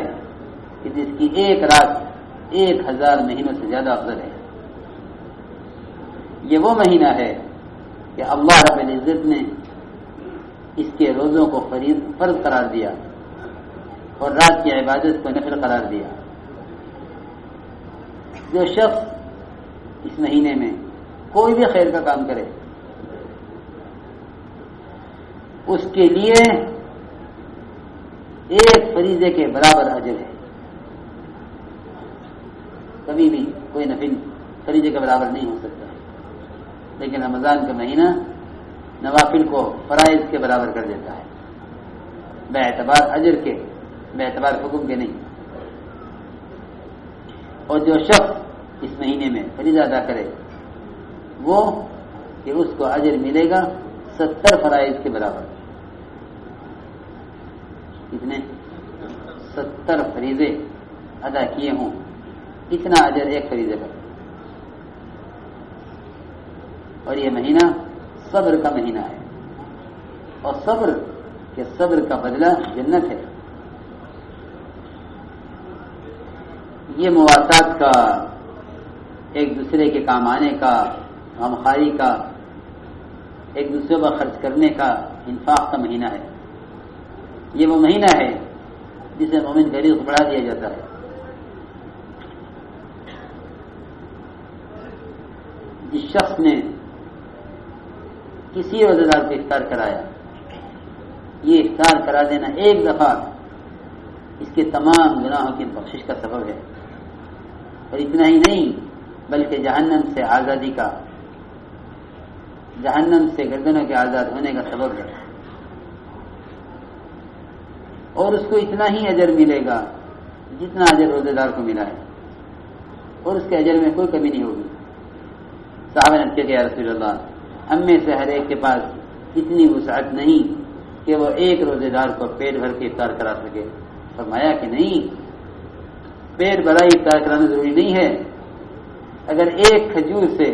کہ جس کی ایک رات 1000 مہینوں سے زیادہ افضل ہے. یہ وہ مہینہ ہے کہ اللہ رب العزت نے اس کے روزوں کو فرض قرار دیا اور رات کی عبادت کو نفل قرار دیا. جو شخص اس مہینے میں کوئی بھی خیر کا کام کرے اس کے لیے ایک فریضے کے برابر اجر ہے. کبھی بھی کوئی نفل فریضے کے برابر نہیں ہو سکتا، لیکن رمضان کا مہینہ نوافل کو فرائض کے برابر کر دیتا ہے، بے اعتبار اجر کے، بے اعتبار حکم کے نہیں. اور جو شخص اس مہینے میں فریضہ ادا کرے وہ کہ اس کو اجر ملے گا 70 فرائض کے برابر. کتنے؟ 70 فریضے ادا کیے ہوں اتنا اجر ایک فریضے پر. اور یہ مہینہ صبر کا مہینہ ہے، اور صبر کا بدلہ جنت ہے. یہ مواسات کا، ایک دوسرے کے کام آنے کا، غمخواری کا، ایک دوسرے پر خرچ کرنے کا، انفاق کا مہینہ ہے. یہ وہ مہینہ ہے جسے مومن کا رزق بڑھا دیا جاتا ہے. جس شخص نے کسی روزہ دار کو افطار کرایا، یہ افطار کرا دینا ایک دفعہ اس کے تمام گناہوں کی بخشش کا سبب ہے. اور اتنا ہی نہیں بلکہ جہنم سے آزادی کا، جہنم سے گردنوں کے آزاد ہونے کا سبب ہے، اور اس کو اتنا ہی اجر ملے گا جتنا اجر روزے دار کو ملا ہے، اور اس کے اجر میں کوئی کمی نہیں ہوگی۔ صحابہ نے کہا یا رسول اللہ، ہم میں سے ہر ایک کے پاس اتنی وسعت نہیں کہ وہ ایک روزے دار کو پیٹ بھر کے افطار کرا سکے۔ فرمایا کہ نہیں، پیٹ بھرا افطار کرانا ضروری نہیں ہے، اگر ایک کھجور سے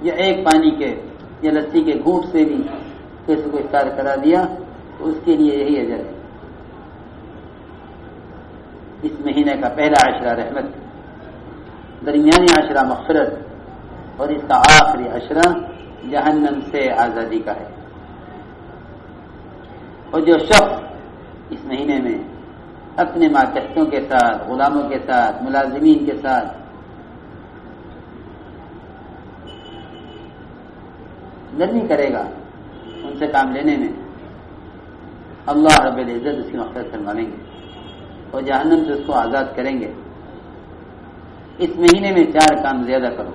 یا ایک پانی کے یا لسی کے گھونٹ سے بھی کسی کو افطار کرا دیا تو اس کے لیے یہی اجر ہے۔ اس مہینے کا پہلا عشرہ رحمت، درمیانی عشرہ مغفرت، اور اس کا آخری عشرہ جہنم سے آزادی کا ہے۔ اور جو شخص اس مہینے میں اپنے ماتحتوں کے ساتھ، غلاموں کے ساتھ، ملازمین کے ساتھ نرمی کرے گا ان سے کام لینے میں، اللہ رب العزت اس کی مغفرت فرما لیں گے اور جہنم سے اس کو آزاد کریں گے۔ اس مہینے میں 4 کام زیادہ کرو۔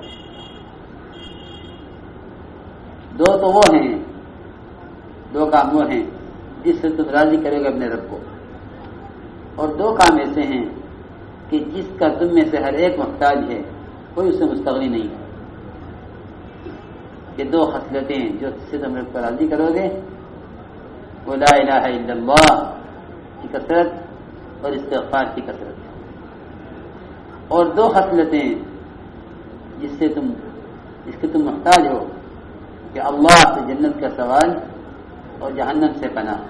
2 تو وہ ہیں، 2 کام وہ ہیں جس سے تم راضی کرے گا اپنے رب کو، اور 2 کام ایسے ہیں کہ جس کا تم میں سے ہر ایک محتاج ہے، کوئی اس سے مستغنی نہیں ہے۔ یہ 2 خصلتیں جو سے تم رب کو راضی کرو گے، وہ لا الہ الا اللہ کی کثرت اور استغفار کی کثرت، اور 2 خصلتیں جس کے تم محتاج ہو کہ اللہ سے جنت کا سوال اور جہنم سے پناہ۔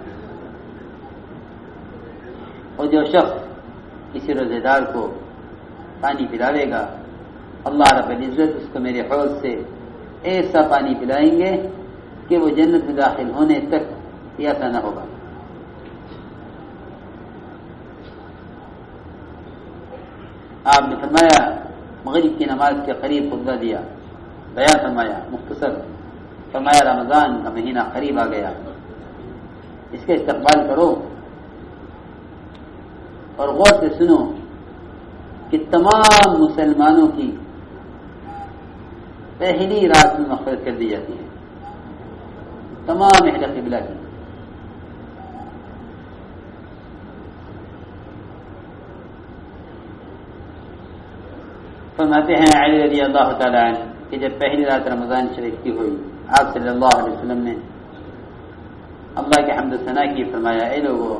اور جو شخص کسی روزے دار کو پانی پلاوے گا، اللہ رب العزت اس کو میرے حوض سے ایسا پانی پلائیں گے کہ وہ جنت میں داخل ہونے تک پیاسا نہ ہوگا۔ آپ نے فرمایا، مغرب کی نماز کے قریب خطبہ دیا، بیان فرمایا مختصر، فرمایا رمضان کا مہینہ قریب آ گیا، اس کا استقبال کرو اور غور سے سنو کہ تمام مسلمانوں کی پہلی رات میں مغفرت کر دی جاتی ہے، تمام اہل قبلہ کی۔ فرماتے ہیں علی رضی اللہ تعالی عنہ کہ جب پہلی رات رمضان شریف کی ہوئی، آپ صلی اللہ علیہ وسلم نے اللہ کے حمد و ثنا کی، فرمایا اے لوگو،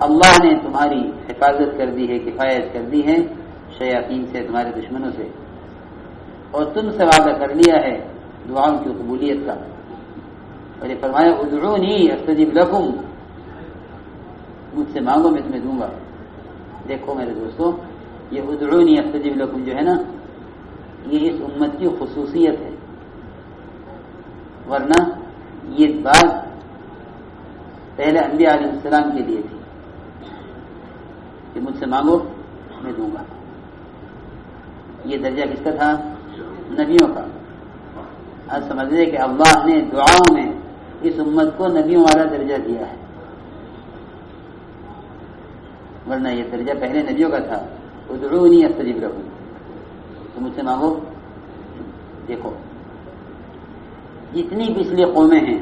اللہ نے تمہاری حفاظت کر دی ہے، کفایت کر دی ہے شیاطین سے، تمہارے دشمنوں سے، اور تم سے وعدہ کر لیا ہے دعاؤں کی قبولیت کا، اور یہ فرمایا ادعونی استجب لکم، مجھ سے مانگو میں تمہیں دوں گا۔ دیکھو میرے دوستو، یہ ادعونی استجب لکم جو ہے نا، یہ اس امت کی خصوصیت ہے، ورنہ یہ بات پہلے انبیاء علیہ السلام کے لیے تھی کہ مجھ سے مانگو میں دوں گا۔ یہ درجہ کس کا تھا؟ نبیوں کا۔ آج سمجھ لیں کہ اللہ نے دعاؤں میں اس امت کو نبیوں والا درجہ دیا ہے، ورنہ یہ درجہ پہلے نبیوں کا تھا، ادعونی استجب لکم، تو مجھ سے مانگو۔ دیکھو جتنی پچھلی قومیں ہیں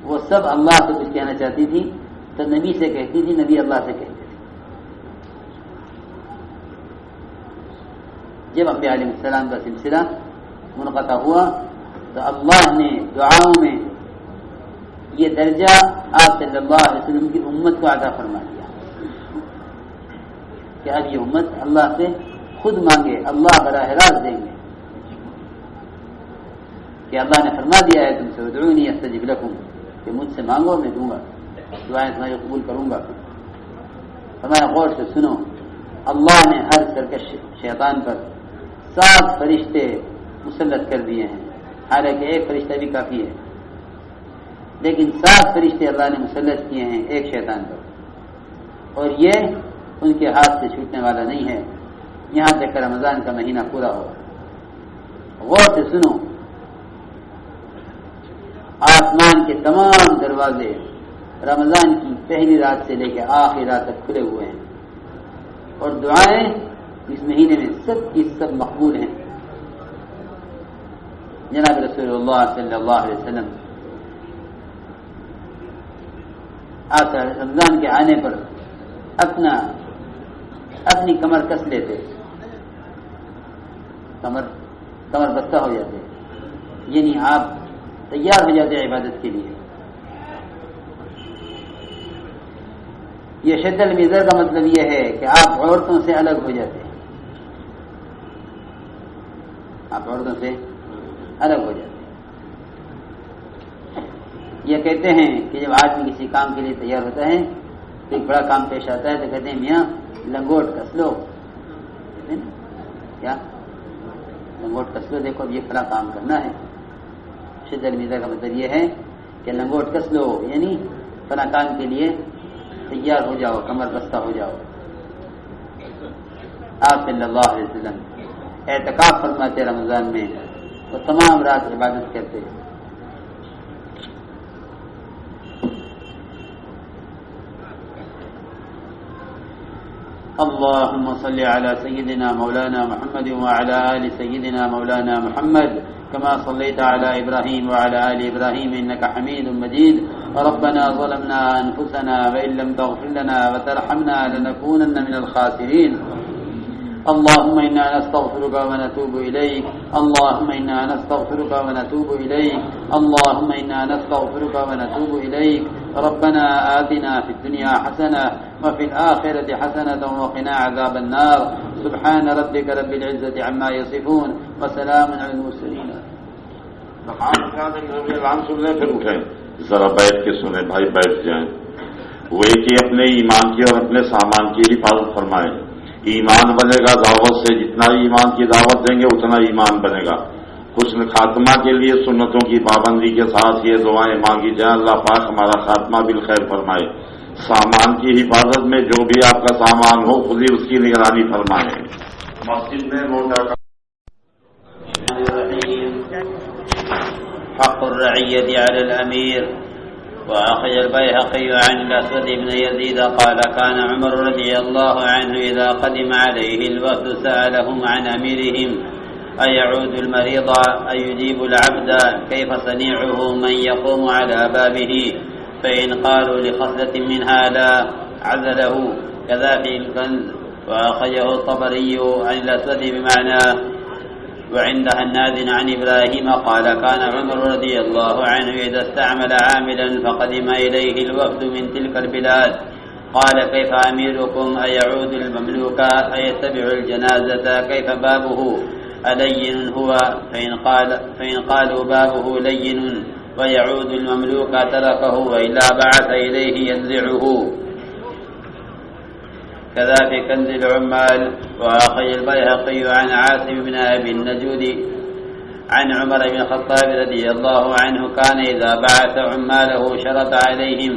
وہ سب اللہ سے کچھ کہنا چاہتی تھی تو نبی سے کہتی تھی، نبی اللہ سے کہتے تھے۔ جب انبیاء علیہ السلام کا سلسلہ منقطع ہوا تو اللہ نے دعاؤں میں یہ درجہ آپ صلی اللہ علیہ وسلم کی امت کو عطا فرما دیا کہ اب یہ امت اللہ سے خود مانگے، اللہ براہ راست دیں گے، کہ اللہ نے فرما دیا ہے تم سے ادعونی استجب لکم، کہ مجھ سے مانگو میں دوں گا، دعائیں تمہاری قبول کروں گا۔ ہمارا غور سے سنو، اللہ نے ہر سرکش شیطان پر 7 فرشتے مسلط کر دیے ہیں، حالانکہ 1 فرشتہ بھی کافی ہے، لیکن 7 فرشتے اللہ نے مسلط کیے ہیں ایک شیطان پر، اور یہ ان کے ہاتھ سے چھوٹنے والا نہیں ہے یہاں تک کہ رمضان کا مہینہ پورا ہو۔ غور سے سنو، آسمان کے تمام دروازے رمضان کی پہلی رات سے لے کے آخری رات تک کھلے ہوئے ہیں، اور دعائیں اس مہینے میں سب کی سب مقبول ہیں. جناب رسول اللہ صلی اللہ علیہ وسلم آتا رمضان کے آنے پر اپنی کمر کس لیتے، کمر بستہ ہو جاتے، یعنی آپ تیار ہو جاتے عبادت کے لیے. یہ شد المزر کا مطلب یہ ہے کہ آپ عورتوں سے الگ ہو جاتے ہیں، آپ عورتوں سے الگ ہو جاتے ہیں. یہ کہتے ہیں کہ جب آدمی کسی کام کے لیے تیار ہوتا ہے، ایک بڑا کام پیش آتا ہے تو کہتے ہیں میاں لنگوٹ کس لو. کیا لنگوٹ کس لو، دیکھو اب یہ فلاں کام کرنا ہے. شد المزر کا مطلب یہ ہے کہ لنگوٹ کس لو، یعنی فلاں کام کے لیے تیار ہو جاؤ، کمر بستہ ہو جاؤ. آپ صلی اللہ علیہ وسلم اعتکاف فرماتے رمضان میں، وہ تمام رات عبادت کرتے. اللهم صل على سيدنا مولانا محمد وعلى آل سيدنا مولانا محمد كما صليت على إبراهيم وعلى آل إبراهيم إنك حميد مجيد. ربنا ظلمنا أنفسنا وإن لم تغفر لنا وترحمنا لنكونن من الخاسرين. اللهم إنا نستغفرك ونتوب إليك، اللهم إنا نستغفرك ونتوب إليك، اللهم إنا نستغفرك ونتوب إليك. ربنا آتنا في الدنيا حسنة وفي الآخرة حسنة وقنا عذاب النار. سبحان ربك رب العزة عما يصفون وسلام على المرسلين. سن لیں پھر اٹھیں، ذرا بیٹھ کے سنیں بھائی، بیٹھ جائیں. وہ ایک ہی اپنے ایمان کی اور اپنے سامان کی حفاظت فرمائیں. ایمان بنے گا دعوت سے، جتنا ایمان کی دعوت دیں گے اتنا ایمان بنے گا. حسن خاتمہ کے لیے سنتوں کی پابندی کے ساتھ یہ دعائیں مانگی جائیں، اللہ پاک ہمارا خاتمہ بالخیر فرمائے. سامان کی حفاظت میں جو بھی آپ کا سامان ہو خود ہی اس کی نگرانی فرمائے. مسجد میں موٹر حق الرعية على الأمير. وأخرج البيهقي عن الأسود بن يزيد قال كان عمر رضي الله عنه إذا قدم عليه الوفد سألهم عن أميرهم أيعود المريض أيجيب العبد كيف صنيعه من يقوم على بابه، فإن قالوا لخصلة منها لا عزله. كذا في الكنز. وأخرجه الطبري عن الأسود بمعناه. وعند هناد عن إبراهيم قال كان عمر رضي الله عنه إذا استعمل عاملا فقدم إليه الوفد من تلك البلاد قال كيف أميركم أيعود المملوك أيتبع الجنازة كيف بابه ألين هو، فإن قالوا بابه لين ويعود المملوك تركه وإلا بعث إليه ينزعه. كذا في كنز العمال. وأخرج البيهقي عن عاصم بن أبي النجود عن عمر بن الخطاب رضي الله عنه كان إذا بعث عماله شرط عليهم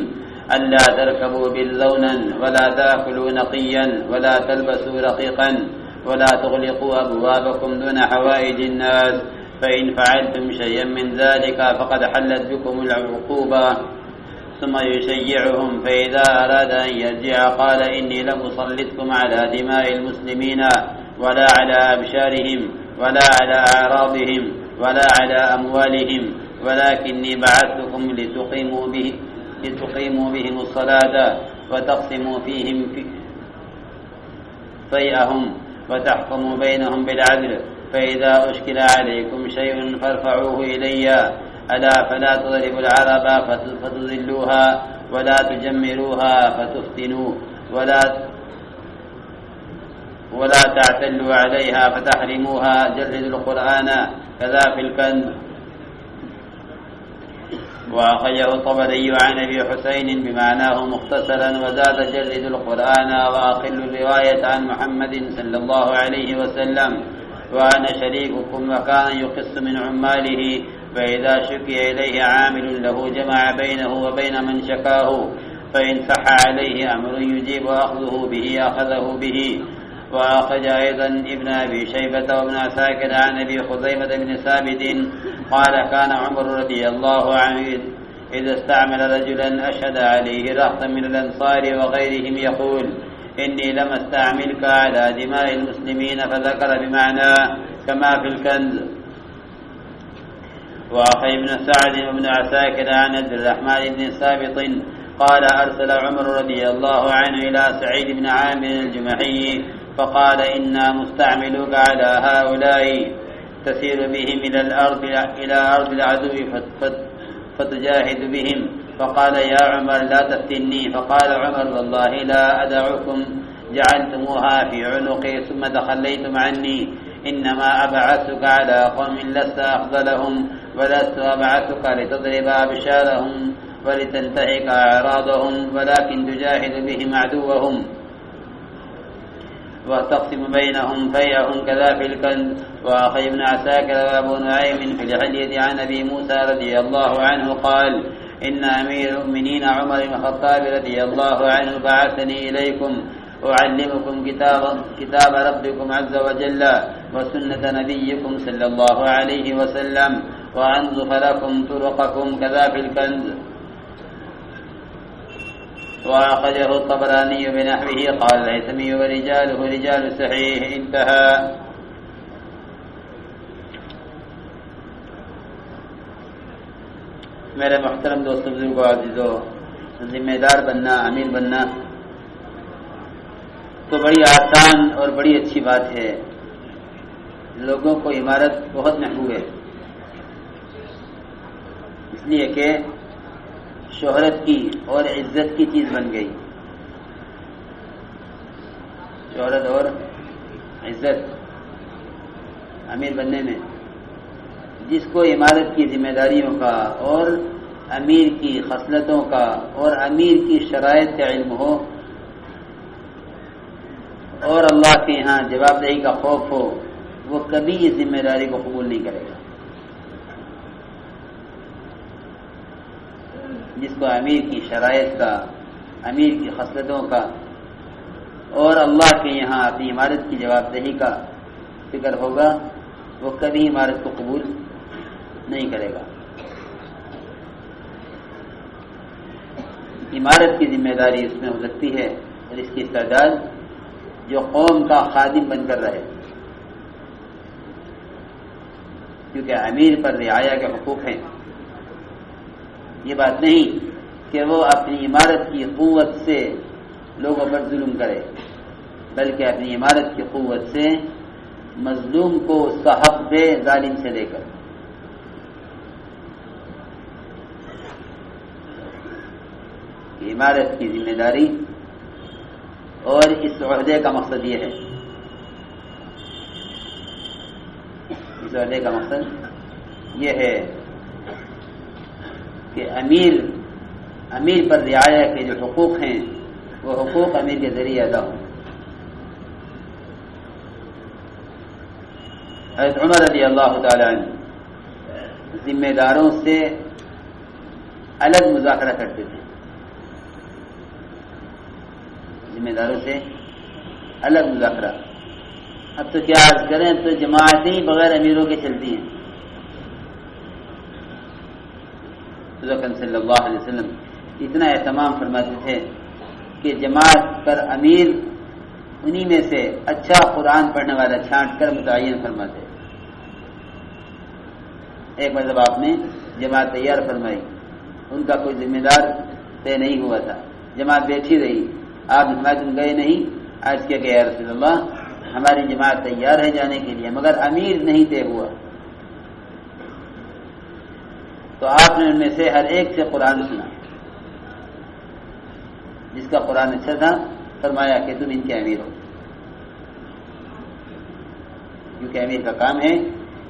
ألا تركبوا بالذونا ولا تأكلوا نقيا ولا تلبسوا رقيقا ولا تغلقوا أبوابكم دون حوائج الناس، فإن فعلتم شيئا من ذلك فقد حلت بكم العقوبة. ثم يشيعهم، فإذا أراد أن يرجع قال إني لم أسلطكم على دماء المسلمين ولا على أبشارهم ولا على أعراضهم ولا على أموالهم، ولكني بعثتكم لتقيموا بهم الصلاة وتقسموا فيهم فيئهم وتحكموا بينهم بالعدل، فإذا أشكل عليكم شيء فارفعوه إلي. ألا فلا تضربوا العرب فتضلوها ولا تجمروها فتفتنوا ولا تعتلوا عليها فتحرموها. جردوا القرآن. كذا في الكنز. وأخرجه الطبري عن أبي حسين بمعناه مختصرا وزاد جردوا القرآن وأقلوا الرواية عن محمد صلى الله عليه وسلم. وأنا شريككم. وكان يقص من عماله، فإذا شكي إليه عامل له جمع بينه وبين من شكاه، فإن صح عليه أمر يجيب أخذه به أخذه به. وأخرج أيضا ابن أبي شيبة وابن عساكر عن أبي خزيمة بن ثابت قال كان عمر رضي الله عنه إذا استعمل رجلا أشهد عليه رهطا من الأنصار وغيرهم يقول إني لم أستعملك على دماء المسلمين، فذكر بمعنى كما في الكنز. وأخي بن سعد وابن عساكر عن عبد الرحمن بن ثابت قال أرسل عمر رضي الله عنه إلى سعيد بن عامر الجمحي فقال إنا مستعملوك على هؤلاء تسير بهم إلى أرض العدو فتجاهد بهم. فقال يا عمر لا تفتني. فقال عمر والله لا أدعكم جعلتموها في عنقي ثم تخليتم عني. إنما أبعثك على قوم لست أفضلهم، ولست أبعثك لتضرب أبشارهم ولتنتهك أعراضهم، ولكن تجاهد بهم عدوهم وتقسم بينهم فيئهم كذا في الكنز. وأخي بن عساكر وأبو نعيم في الحلية عن أبي موسى رضي الله عنه قال إن أمير المؤمنين عمر بن الخطاب رضي الله عنه بعثني إليكم أعلمكم كتاب ربكم عز وجل وسنة نبيكم صلى الله عليه وسلم وأنظف لكم طرقكم كذا في الكنز. وأخرجه الطبراني بنحوه قال الهيثمي ورجاله رجال صحيح. انتهى. میرے محترم دوستوں بزرگوں عزیزوں، ذمہ دار بننا، امیر بننا تو بڑی آسان اور بڑی اچھی بات ہے. لوگوں کو امارت بہت محبوب ہے، اس لیے کہ شہرت کی اور عزت کی چیز بن گئی. شہرت اور عزت امیر بننے میں، جس کو امارت کی ذمہ داریوں کا اور امیر کی خصلتوں کا اور امیر کی شرائط کا علم ہو اور اللہ کے یہاں جواب دہی کا خوف ہو، وہ کبھی اس ذمہ داری کو قبول نہیں کرے گا. جس کو امیر کی شرائط کا، امیر کی خصلتوں کا اور اللہ کے یہاں اپنی عمارت کی جواب دہی کا فکر ہوگا، وہ کبھی عمارت کو قبول نہیں کرے گا. عمارت کی ذمہ داری اس میں ہو سکتی ہے اور اس کی استعداد جو قوم کا خادم بن کر رہے، کیونکہ امیر پر رعایا کے حقوق ہیں. یہ بات نہیں کہ وہ اپنی عمارت کی قوت سے لوگوں پر ظلم کرے، بلکہ اپنی عمارت کی قوت سے مظلوم کو اس کا حق دے، ظالم سے لے کر. عمارت کی ذمہ داری اور اس عہدے کا مقصد یہ ہے، اس عہدے کا مقصد یہ ہے کہ امیر پر رعایا کے جو حقوق ہیں وہ حقوق امیر کے ذریعے ادا ہوں. حضرت عمر رضی اللہ تعالی عنہ ذمہ داروں سے الگ مذاکرہ کرتے تھے، ذمہ داروں سے الگ مذاکرہ. اب تو کیا عرض کریں، تو جماعتیں بغیر امیروں کے چلتی ہیں. صلی اللہ علیہ وسلم اتنا اہتمام فرماتے تھے کہ جماعت پر امیر انہی میں سے اچھا قرآن پڑھنے والا چھانٹ کر متعین فرماتے. ایک مرتبہ آپ نے جماعت تیار فرمائی، ان کا کوئی ذمہ دار طے نہیں ہوا تھا، جماعت بیٹھی رہی، آپ جماعت گئے نہیں. آج کیا کہ یا رسول اللہ ہماری جماعت تیار ہے جانے کے لیے مگر امیر نہیں طے ہوا. تو آپ نے ان میں سے ہر ایک سے قرآن سنا، جس کا قرآن اچھا تھا فرمایا کہ تم ان کے امیر ہو، کیونکہ امیر کا کام ہے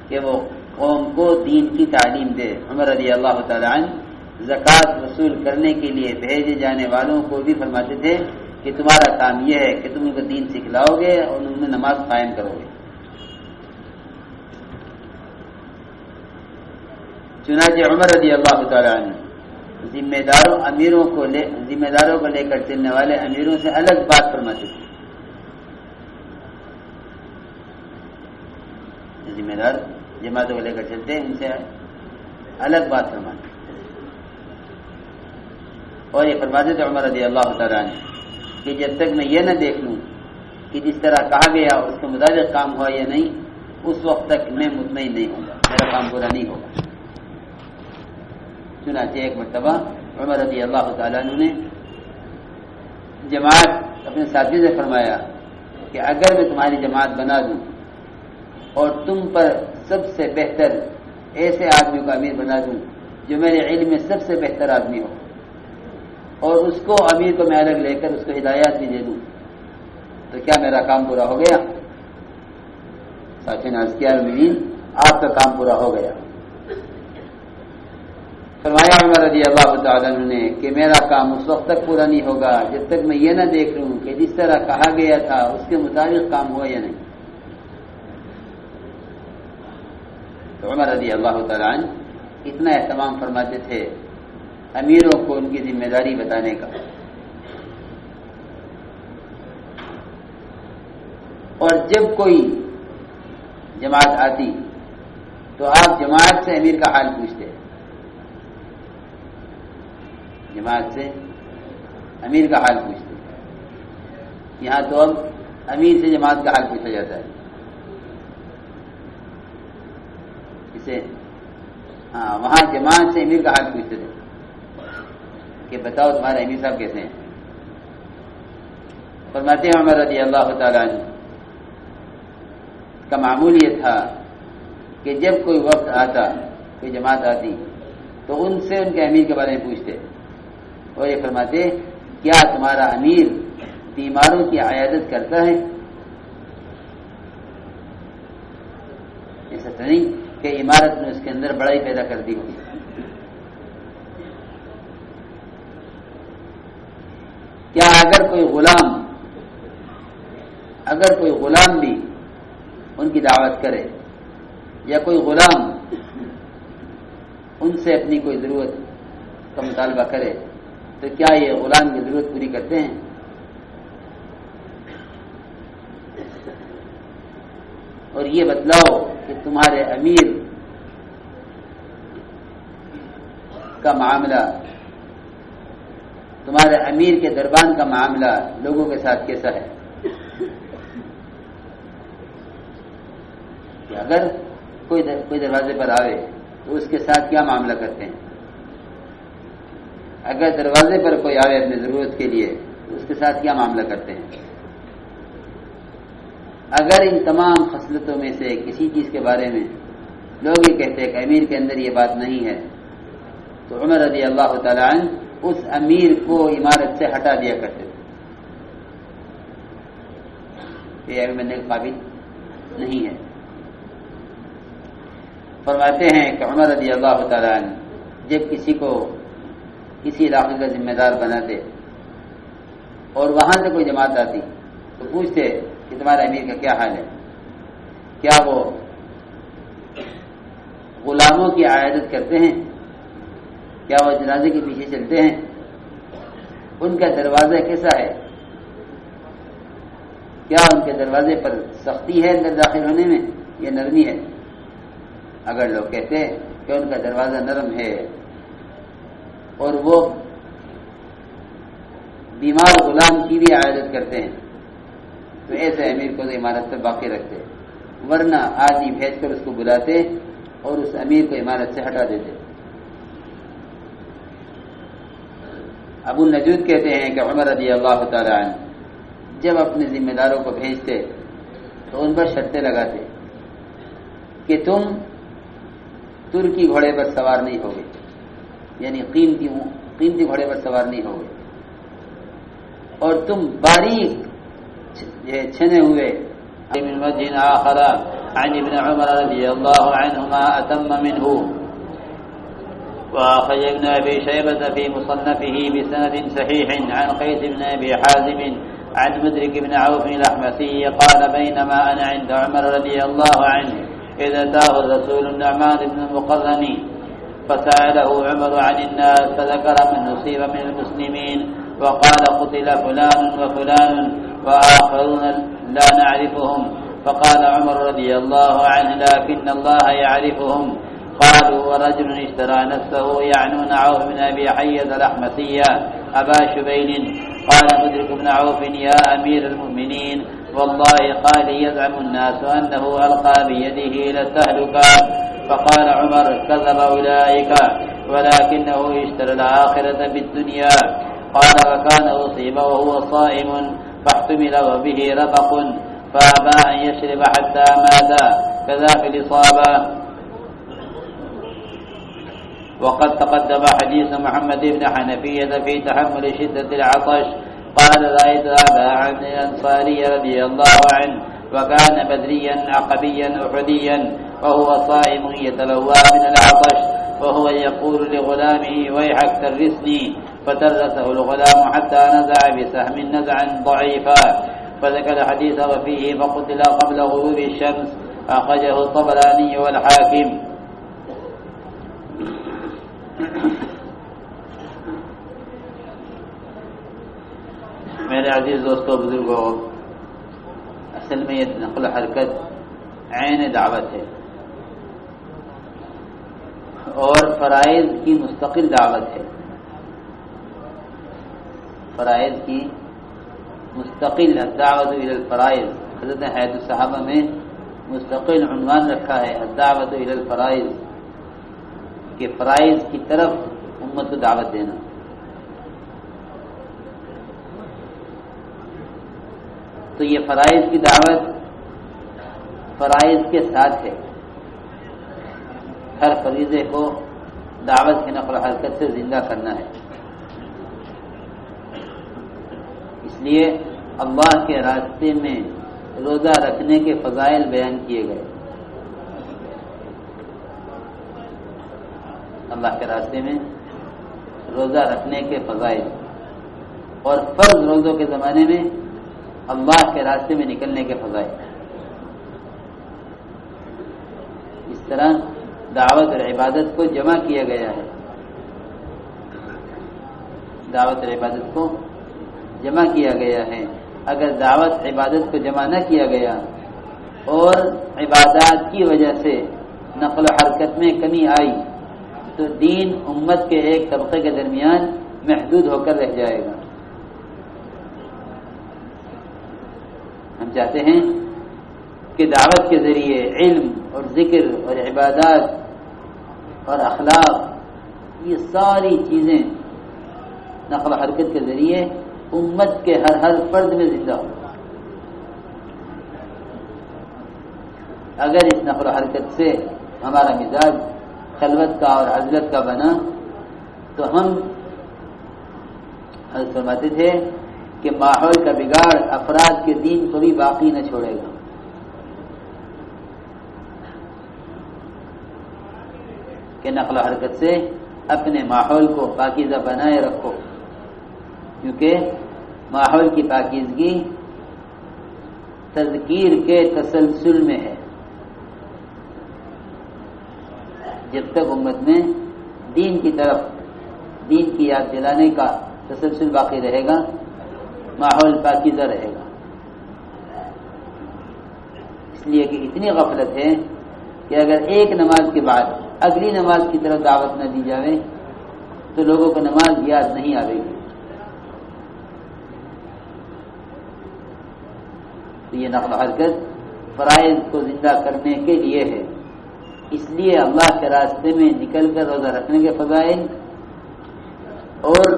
کہ وہ قوم کو دین کی تعلیم دے. عمر رضی اللہ تعالی عنہ زکوٰۃ وصول کرنے کے لیے بھیجے جانے والوں کو بھی فرماتے تھے کہ تمہارا کام یہ ہے کہ تم ان کو دین سکھلاؤ گے اور ان میں نماز قائم کرو گے. چنانچہ عمر رضی اللہ تعالی عنہ ذمہ داروں کو لے کر چلنے والے امیروں سے الگ بات فرماتے تھے. ذمہ دار جماعتوں کو لے کر چلتے ان سے الگ بات فرماتے. اور یہ فرماتے تھے عمر رضی اللہ تعالی عنہ کہ جب تک میں یہ نہ دیکھ لوں کہ جس طرح کہا گیا اس کے مطابق کام ہوا یا نہیں، اس وقت تک میں مطمئن نہیں ہوں گا، میرا کام پورا نہیں ہوگا۔ چنانچہ ایک مرتبہ عمر رضی اللہ تعالیٰ عنہ نے جماعت اپنے ساتھی سے فرمایا کہ اگر میں تمہاری جماعت بنا دوں اور تم پر سب سے بہتر ایسے آدمی کو امیر بنا دوں جو میرے علم میں سب سے بہتر آدمی ہو، اور اس کو امیر کو میں الگ لے کر اس کو ہدایات بھی دے دوں، تو کیا میرا کام پورا ہو گیا؟ ساتھین عرض کیا المین، آپ کا کام پورا ہو گیا۔ فرمایا عمر رضی اللہ تعالیٰ عنہ نے کہ میرا کام اس وقت تک پورا نہیں ہوگا جب تک میں یہ نہ دیکھ لوں کہ جس طرح کہا گیا تھا اس کے مطابق کام ہوا یا نہیں۔ تو عمر رضی اللہ تعالیٰ عنہ اتنا اہتمام فرماتے تھے امیروں کو ان کی ذمہ داری بتانے کا، اور جب کوئی جماعت آتی تو آپ جماعت سے امیر کا حال پوچھتے، جماعت سے امیر کا حال پوچھتے۔ یہاں تو اب امیر سے جماعت کا حال پوچھا جاتا ہے، اسے وہاں جماعت سے امیر کا حال پوچھتے تھے کہ بتاؤ تمہارے امیر صاحب کیسے ہیں۔ فرماتے ہیں عمر رضی اللہ تعالیٰ عنہ کا معمول یہ تھا کہ جب کوئی وقت آتا، کوئی جماعت آتی، تو ان سے ان کے امیر کے بارے میں پوچھتے اور یہ فرماتے کیا تمہارا امیر بیماروں کی عیادت کرتا ہے؟ ایسا تو نہیں کہ عمارت نے اس کے اندر بڑائی پیدا کر دی ہوگی۔ کیا اگر کوئی غلام بھی ان کی دعوت کرے یا کوئی غلام ان سے اپنی کوئی ضرورت کا مطالبہ کرے تو کیا یہ غلام کی ضرورت پوری کرتے ہیں؟ اور یہ بتلاؤ کہ تمہارے امیر کا معاملہ، تمہارے امیر کے دربان کا معاملہ لوگوں کے ساتھ کیسا ہے؟ کہ اگر کوئی دروازے پر آوے تو اس کے ساتھ کیا معاملہ کرتے ہیں؟ اگر دروازے پر کوئی آوے اپنی ضرورت کے لیے تو اس کے ساتھ کیا معاملہ کرتے ہیں؟ اگر ان تمام خصلتوں میں سے کسی چیز کے بارے میں لوگ یہ کہتے ہیں کہ امیر کے اندر یہ بات نہیں ہے، تو عمر رضی اللہ تعالیٰ عنہ اس امیر کو عمارت سے ہٹا دیا کرتے تھے، یہ ابھی بننے کے قابل نہیں ہے۔ فرماتے ہیں کہ عمر رضی اللہ تعالیٰ عنہ جب کسی کو کسی علاقے کا ذمہ دار بناتے اور وہاں سے کوئی جماعت آتی تو پوچھتے کہ تمہارا امیر کا کیا حال ہے، کیا وہ غلاموں کی عیادت کرتے ہیں، کیا وہ جنازے کے پیچھے چلتے ہیں، ان کا دروازہ کیسا ہے، کیا ان کے دروازے پر سختی ہے اندر داخل ہونے میں یا نرمی ہے؟ اگر لوگ کہتے ہیں کہ ان کا دروازہ نرم ہے اور وہ بیمار غلام کی بھی عیادت کرتے ہیں تو ایسے امیر کو تو عمارت پر باقی رکھتے، ورنہ آدمی بھیج کر اس کو بلاتے اور اس امیر کو عمارت سے ہٹا دیتے۔ ابو النجود کہتے ہیں کہ عمر رضی اللہ تعالیٰ عنہ جب اپنے ذمہ داروں کو بھیجتے تو ان پر شرطیں لگاتے کہ تم ترکی گھوڑے پر سوار نہیں ہوگے، یعنی قیمتی گھوڑے پر سوار نہیں ہوگے، اور تم باریک چھنے ہوئے من وجه آخر عن ابن عمر رضی اللہ عنہما اتم منه وأخرج ابن أبي شيبة في مصنفه بسند صحيح عن قيس بن أبي حازم عن مدرك بن عوف الأحمسي قال بينما أنا عند عمر رضي الله عنه إذ أتاه الرسول النعمان بن المقرن فسأله عمر عن الناس فذكر من نصيب من المسلمين وقال قتل فلان وفلان وآخرون لا نعرفهم فقال عمر رضي الله عنه لكن الله يعرفهم قالوا ورجل اشترى نفسه يعنون عوف بن أبي حية الأحمسية أبا شبيل قال مدرك بن عوف يا أمير المؤمنين والله قال يزعم الناس أنه ألقى بيده إلى التهلكة. فقال عمر كذب أولئك ولكنه اشترى الآخرة بالدنيا. قال وكان أصيب وهو صائم فاحتمل وبه ربق فأبى أن يشرب حتى مات كذاك الإصابة. وقد تقدم حديث محمد بن حنفية في تحمل شدة العطش. قال رأيت أبا عن الأنصاري رضي الله عنه وكان بدريا عقبيا أحديا وهو صائم يتلوى من العطش وهو يقول لغلامه ويحك ترسني، فترسه الغلام حتى نزع بسهم نزعا ضعيفا. فذكر حديث وفيه فقتل قبل غروب الشمس. أخرجه الطبراني والحاكم. میرے عزیز دوستوں بزرگوں، اصل میں یہ نقل حرکت عین دعوت ہے اور فرائض کی مستقل دعوت ہے. فرائض کی مستقل الدعوت الى الفرائض. حضرت حیات الصحابہ میں مستقل عنوان رکھا ہے الدعوت الى الفرائض، کہ فرائض کی طرف امت کو دعوت دینا. تو یہ فرائض کی دعوت فرائض کے ساتھ ہے. ہر فریضے کو دعوت کی نقل و حرکت سے زندہ کرنا ہے. اس لیے اللہ کے راستے میں روزہ رکھنے کے فضائل بیان کیے گئے. اللہ کے راستے میں روزہ رکھنے کے فضائل اور فرض روزوں کے زمانے میں اللہ کے راستے میں نکلنے کے فضائل. اس طرح دعوت اور عبادت کو جمع کیا گیا ہے. دعوت اور عبادت کو جمع کیا گیا ہے. اگر دعوت عبادت کو جمع نہ کیا گیا اور عبادات کی وجہ سے نقل و حرکت میں کمی آئی تو دین امت کے ایک طبقے کے درمیان محدود ہو کر رہ جائے گا. ہم چاہتے ہیں کہ دعوت کے ذریعے علم اور ذکر اور عبادات اور اخلاق یہ ساری چیزیں نقل و حرکت کے ذریعے امت کے ہر فرد میں زندہ ہو. اگر اس نقل و حرکت سے ہمارا مزاج خلوت کا اور عزلت کا بنا تو ہم حضرت فرماتے تھے کہ ماحول کا بگاڑ افراد کے دین کو بھی باقی نہ چھوڑے گا. کہ نقل و حرکت سے اپنے ماحول کو پاکیزہ بنائے رکھو، کیونکہ ماحول کی پاکیزگی تذکیر کے تسلسل میں ہے. جب تک امت میں دین کی طرف دین کی یاد دلانے کا تسلسل باقی رہے گا ماحول پاکیزہ رہے گا. اس لیے کہ اتنی غفلت ہے کہ اگر ایک نماز کے بعد اگلی نماز کی طرف دعوت نہ دی جائے تو لوگوں کو نماز یاد نہیں آئے گی. تو یہ نقل و حرکت فرائض کو زندہ کرنے کے لیے ہے. اس لیے اللہ کے راستے میں نکل کر روزہ رکھنے کے فضائل اور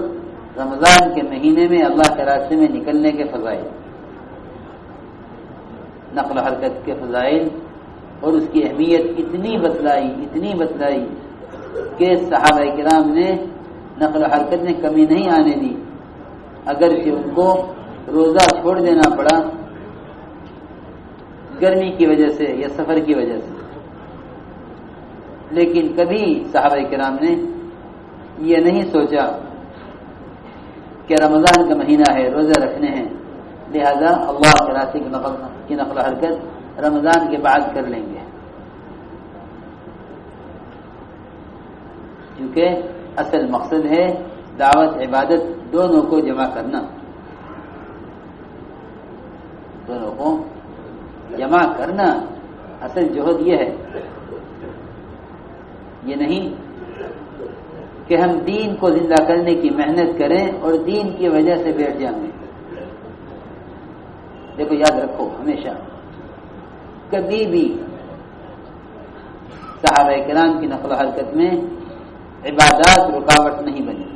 رمضان کے مہینے میں اللہ کے راستے میں نکلنے کے فضائل، نقل و حرکت کے فضائل اور اس کی اہمیت اتنی بتلائی کہ صحابہ کرام نے نقل و حرکت میں کمی نہیں آنے دی، اگرچہ ان کو روزہ چھوڑ دینا پڑا گرمی کی وجہ سے یا سفر کی وجہ سے. لیکن کبھی صحابہ کرام نے یہ نہیں سوچا کہ رمضان کا مہینہ ہے، روزہ رکھنے ہیں، لہذا اللہ کے راستے کی نقل و حرکت رمضان کے بعد کر لیں گے. کیونکہ اصل مقصد ہے دعوت عبادت دونوں کو جمع کرنا. دونوں کو جمع کرنا اصل جہد یہ ہے. یہ نہیں کہ ہم دین کو زندہ کرنے کی محنت کریں اور دین کی وجہ سے بیٹھ جائیں. دیکھو یاد رکھو ہمیشہ کبھی بھی صحابہ کرام کی نقل و حرکت میں عبادات رکاوٹ نہیں بنی.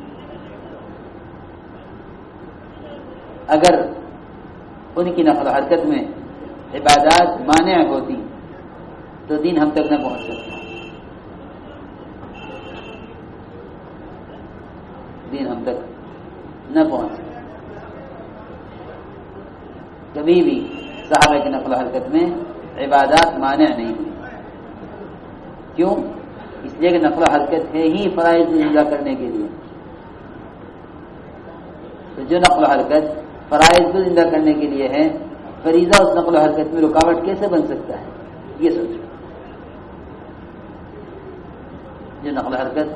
اگر ان کی نقل و حرکت میں عبادات مانع ہوتی تو دین ہم تک نہ پہنچ سکتا. دین ہم تک نہ پہنچ سکتا. کبھی بھی صحابہ کی نقل و حرکت میں عبادات مانع نہیں ہوئی. کیوں؟ اس لیے کہ نقل و حرکت ہے ہی فرائض زندہ کرنے کے لیے. تو جو نقل و حرکت فرائض کو زندہ کرنے کے لیے ہے، فریضہ اس نقل و حرکت میں رکاوٹ کیسے بن سکتا ہے؟ یہ سوچو. جو نقل و حرکت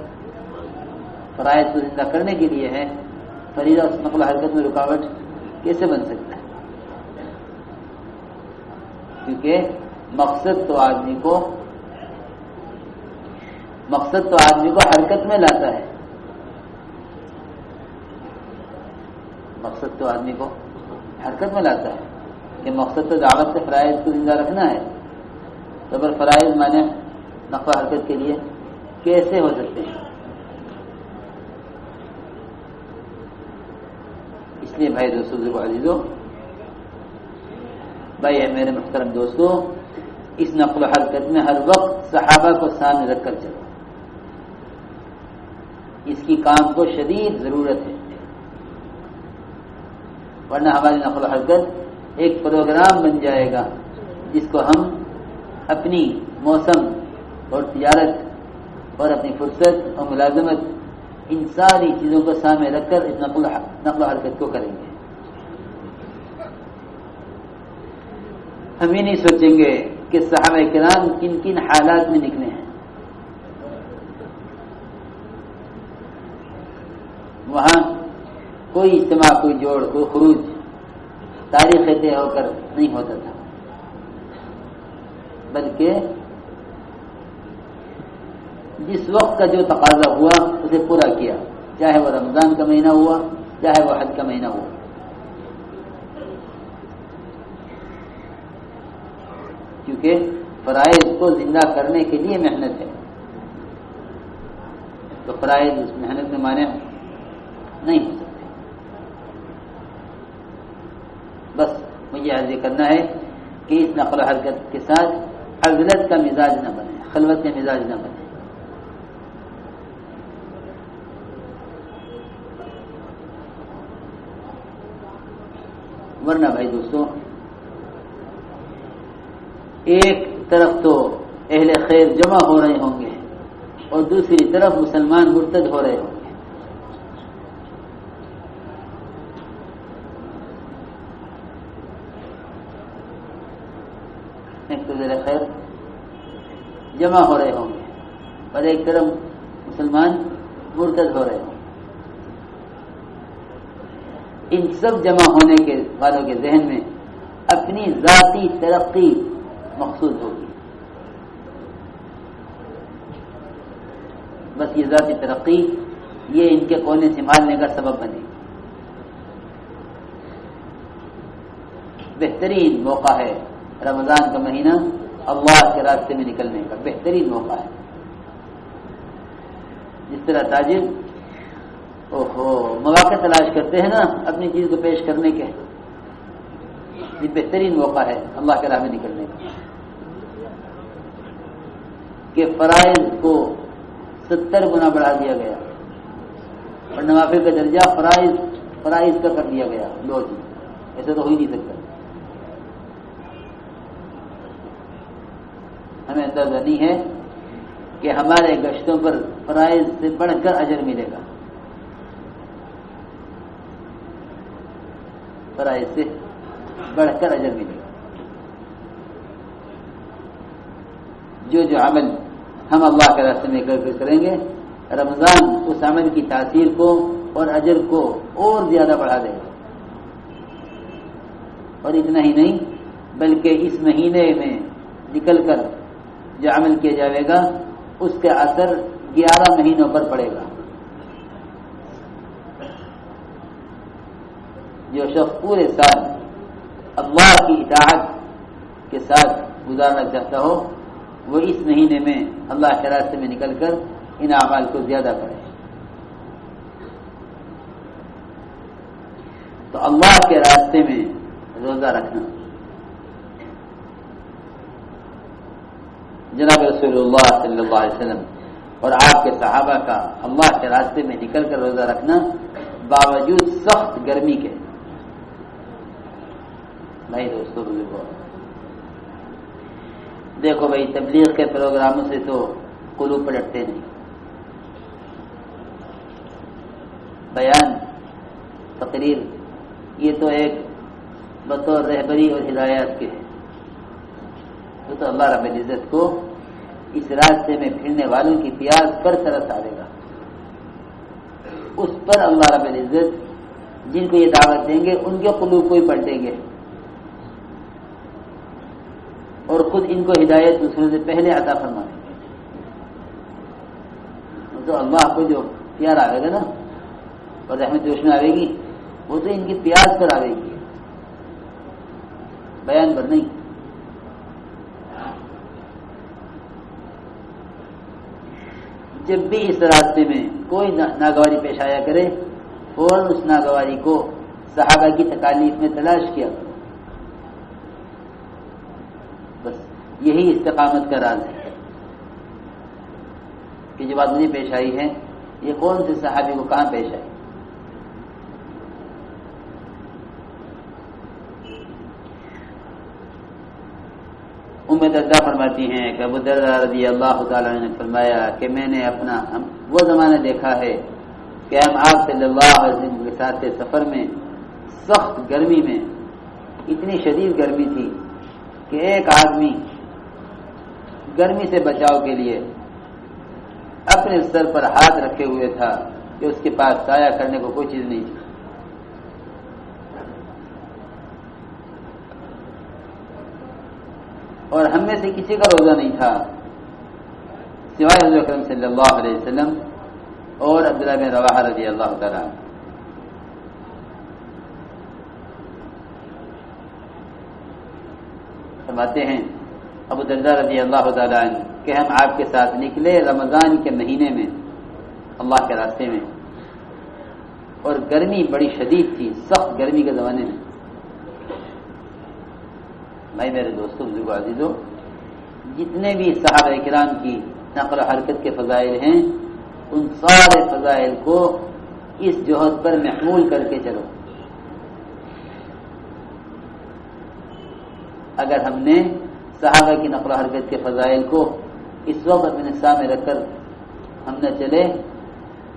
فرائض کو زندہ کرنے کے لیے ہے، فریضہ اس نقل و حرکت میں رکاوٹ کیسے بن سکتا ہے؟ کیونکہ مقصد تو آدمی کو حرکت میں لاتا ہے. مقصد تو آدمی کو حرکت میں لاتا ہے کہ مقصد تو دعوت سے فرائض کو زندہ رکھنا ہے. تو اگر فرائض مانے نقل و حرکت کے لیے کیسے ہو سکتے ہیں؟ اس لیے بھائی دوستو، عزیزو، بھائی میرے محترم دوستو، اس نقل و حرکت میں ہر وقت صحابہ کو سامنے رکھ کر چلو. اس کی کام کو شدید ضرورت ہے، ورنہ ہماری نقل و حرکت ایک پروگرام بن جائے گا جس کو ہم اپنی موسم اور تجارت اور اپنی فرصت اور ملازمت ان ساری چیزوں کو سامنے رکھ کر اس نقل و حرکت کو کریں گے. ہم یہ نہیں سوچیں گے کہ صحابہ کرام کن کن حالات میں نکلے ہیں. وہاں کوئی اجتماع، کوئی جوڑ، کوئی خروج تاریخ طے ہو کر نہیں ہوتا تھا، بلکہ جس وقت کا جو تقاضا ہوا اسے پورا کیا، چاہے وہ رمضان کا مہینہ ہوا، چاہے وہ حج کا مہینہ ہوا. کیونکہ فرائض کو زندہ کرنے کے لیے محنت ہے، تو فرائض اس محنت میں مانع نہیں ہو سکتے. بس مجھے عرض کرنا ہے کہ اس نقل و حرکت کے ساتھ عزلت کا مزاج نہ بنے، خلوت کا مزاج نہ بنے. ورنہ بھائی دوستو، ایک طرف تو اہل خیر جمع ہو رہے ہوں گے اور دوسری طرف مسلمان مرتد ہو رہے ہوں گے. ایک تو اہل خیر جمع ہو رہے ہوں گے اور ایک طرف مسلمان مرتد ہو رہے ہوں گے. ان سب جمع ہونے کے والوں کے ذہن میں اپنی ذاتی ترقی مقصود ہوگی. بس یہ ذاتی ترقی یہ ان کے کونے سنبھالنے کا سبب بنے گی. بہترین موقع ہے رمضان کا مہینہ اللہ کے راستے میں نکلنے کا، بہترین موقع ہے. جس طرح تاجر مواقع تلاش کرتے ہیں نا اپنی چیز کو پیش کرنے کے، یہ بہترین موقع ہے اللہ کے راہ میں نکلنے کا. کہ فرائض کو 70 گنا بڑھا دیا گیا اور نوافل کا درجہ فرائض کا کر دیا گیا. لو جی، ایسا تو ہو ہی نہیں سکتا. ہمیں اندازہ نہیں ہے کہ ہمارے گشتوں پر فرائض سے بڑھ کر اجر ملے گا. فرائض سے بڑھ کر اجر ملے گا. جو عمل ہم اللہ کے راستے میں کریں گے، رمضان اس عمل کی تاثیر کو اور اجر کو اور زیادہ بڑھا دے گا. اور اتنا ہی نہیں بلکہ اس مہینے میں نکل کر جو عمل کیا جائے گا اس کا اثر 11 مہینوں پر پڑے گا. جو شخص پورے سال اللہ کی اطاعت کے ساتھ گزارنا چاہتا ہو وہ اس مہینے میں اللہ کے راستے میں نکل کر ان اعمال کو زیادہ کرے. تو اللہ کے راستے میں روزہ رکھنا جناب رسول اللہ صلی اللہ علیہ وسلم اور آپ کے صحابہ کا اللہ کے راستے میں نکل کر روزہ رکھنا باوجود سخت گرمی کے. بھائی دوستو بزرگوں، دیکھو بھائی تبلیغ کے پروگراموں سے تو قلوب پلٹتے نہیں. بیان، تقریر، یہ تو ایک بطور رہبری اور ہدایات کے ہے. تو اللہ رب العزت کو اس راستے میں پھرنے والوں کی پیاس پر ترس آئے گا. اس پر اللہ رب العزت جن کو یہ دعوت دیں گے ان کے قلوب کو ہی پلٹیں گے اور خود ان کو ہدایت دوسروں سے پہلے عطا فرمائیں گے. تو اللہ کو جو پیار آئے گا نا اور رحمت جوش میں آئے گی وہ تو ان کی پیاس پر آئے گی، بیان پر نہیں. جب بھی اس راستے میں کوئی ناگواری پیش آیا کرے فوراً اس ناگواری کو صحابہ کی تکالیف میں تلاش کیا کرو. بس یہی استقامت کا راز ہے کہ جو بات مجھے پیش آئی ہے یہ کون سے صحابی کو کہاں پیش آئی. ام دردہ فرماتی ہیں کہ ابو دردہ رضی اللہ تعالیٰ نے فرمایا کہ میں نے اپنا وہ زمانہ دیکھا ہے کہ ہم آپ صلی اللہ علیہ وسلم کے ساتھ سفر میں سخت گرمی میں، اتنی شدید گرمی تھی کہ ایک آدمی گرمی سے بچاؤ کے لیے اپنے سر پر ہاتھ رکھے ہوئے تھا کہ اس کے پاس سایہ کرنے کو کوئی چیز نہیں تھی. اور ہم میں سے کسی کا روزہ نہیں تھا سوائے حضور اکرم صلی اللہ علیہ وسلم اور عبداللہ بن رواحہ رضی اللہ تعالیٰ. فرماتے ہیں ابو دردہ رضی اللہ تعالیٰ عنہ کہ ہم آپ کے ساتھ نکلے رمضان کے مہینے میں اللہ کے راستے میں، اور گرمی بڑی شدید تھی، سخت گرمی کے زمانے میں. بھائی میرے دوستوں بزرگوں عزیزوں، جتنے بھی صحابہ کرام کی نقل و حرکت کے فضائل ہیں ان سارے فضائل کو اس جوہد پر محمول کر کے چلو. اگر ہم نے صحابہ کی نقل و حرکت کے فضائل کو اس وقت اپنے سامنے رکھ کر ہم نہ چلے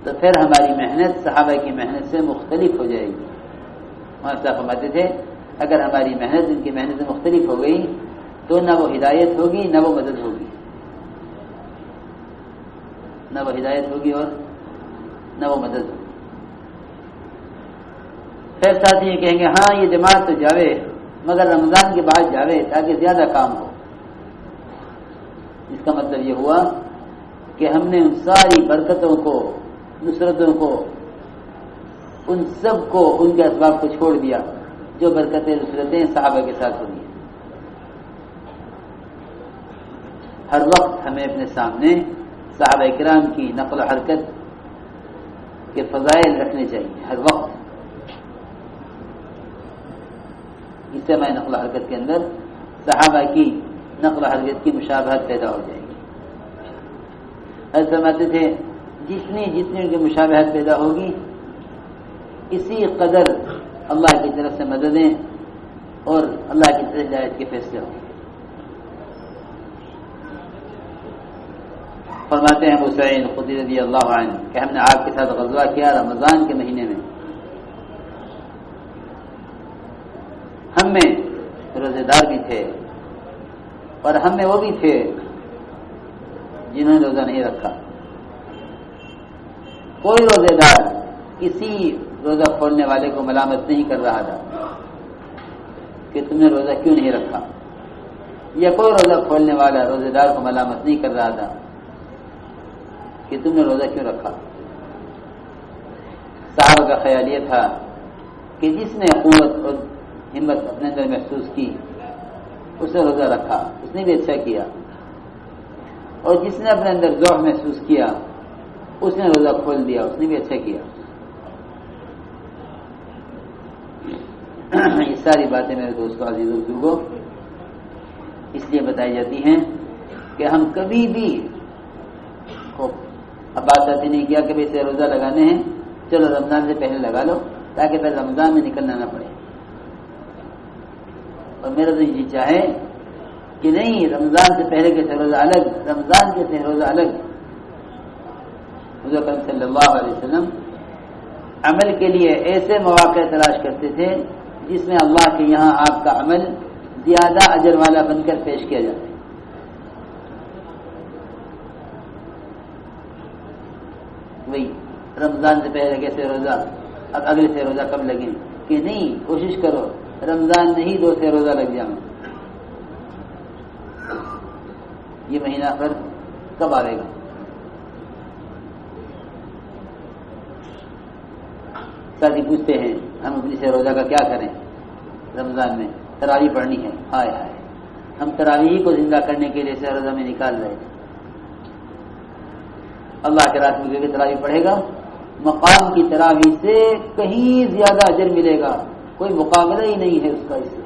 تو پھر ہماری محنت صحابہ کی محنت سے مختلف ہو جائے گی. ہمارے صاحب فرماتے تھے اگر ہماری محنت ان کی محنت سے مختلف ہو گئی تو نہ وہ ہدایت ہوگی نہ وہ مدد ہوگی، نہ وہ ہدایت ہوگی اور نہ وہ مدد ہوگی. پھر ساتھی یہ کہیں گے ہاں یہ جماعت تو جاوے مگر رمضان کے بعد جاوے تاکہ زیادہ کام ہو. اس کا مطلب یہ ہوا کہ ہم نے ان ساری برکتوں کو، نصرتوں کو، ان سب کو، ان کے اسباب کو چھوڑ دیا جو برکتیں نصرتیں صحابہ کے ساتھ ہوئی. ہر وقت ہمیں اپنے سامنے صحابہ کرام کی نقل و حرکت کے فضائل رکھنے چاہیے ہر وقت. اس سے ہماری نقل و حرکت کے اندر صحابہ کی نقل و حرکت کی مشابہت پیدا ہو جائے گی. حضرت فرماتے تھے جتنی ان کی مشابہت پیدا ہوگی اسی قدر اللہ کی طرف سے مددیں اور اللہ کی طرف ہدایت کے فیصلے ہوں گے. فرماتے ہیں ابو سعید خدری رضی اللہ عنہ کہ ہم نے آپ کے ساتھ غزوہ کیا رمضان کے مہینے میں. ہم میں روزے دار بھی تھے اور ہم میں وہ بھی تھے جنہوں نے روزہ نہیں رکھا. کوئی روزے دار کسی روزہ کھولنے والے کو ملامت نہیں کر رہا تھا کہ تم نے روزہ کیوں نہیں رکھا، یا کوئی روزہ کھولنے والا روزے دار کو ملامت نہیں کر رہا تھا کہ تم نے روزہ کیوں رکھا. صحابہ کا خیال یہ تھا کہ جس نے قوت اور ہمت اپنے اندر محسوس کی اس نے روزہ رکھا، اس نے بھی اچھا کیا، اور جس نے اپنے اندر ضعف محسوس کیا اس نے روزہ کھول دیا، اس نے بھی اچھا کیا۔ یہ ساری باتیں میرے دوستوں عزیز بزرگوں اس لیے بتائی جاتی ہیں کہ ہم کبھی بھی اب بات آتی نہیں کیا کہ بھائی سے روزہ لگانے ہیں، چلو رمضان سے پہلے لگا لو تاکہ پھر رمضان میں نکلنا نہ پڑے۔ اور میرا تو یہ چاہے کہ نہیں، رمضان سے پہلے کے سے روزہ الگ، رمضان کے سے روزہ الگ۔ حضور اکرم صلی اللہ علیہ وسلم عمل کے لیے ایسے مواقع تلاش کرتے تھے جس میں اللہ کے یہاں آپ کا عمل زیادہ اجر والا بن کر پیش کیا جاتا ہے۔ وہی رمضان سے پہلے کیسے روزہ، اب اگلے سے روزہ کب لگیں کہ نہیں، کوشش کرو رمضان نہیں 2 سے روزہ لگ جاؤں۔ یہ مہینہ پھر کب آئے گا؟ ساتھی پوچھتے ہیں ہم اپنی سے روزہ کا کیا کریں رمضان میں؟ تراویح پڑھنی ہے۔ ہائے ہائے، ہم تراویح کو زندہ کرنے کے لیے سے روزہ میں نکال رہے ہیں۔ اللہ کے راستے میں تراویح پڑھے گا، مقام کی تراویح سے کہیں زیادہ اجر ملے گا، کوئی مقابلہ ہی نہیں ہے اس کا، اس سے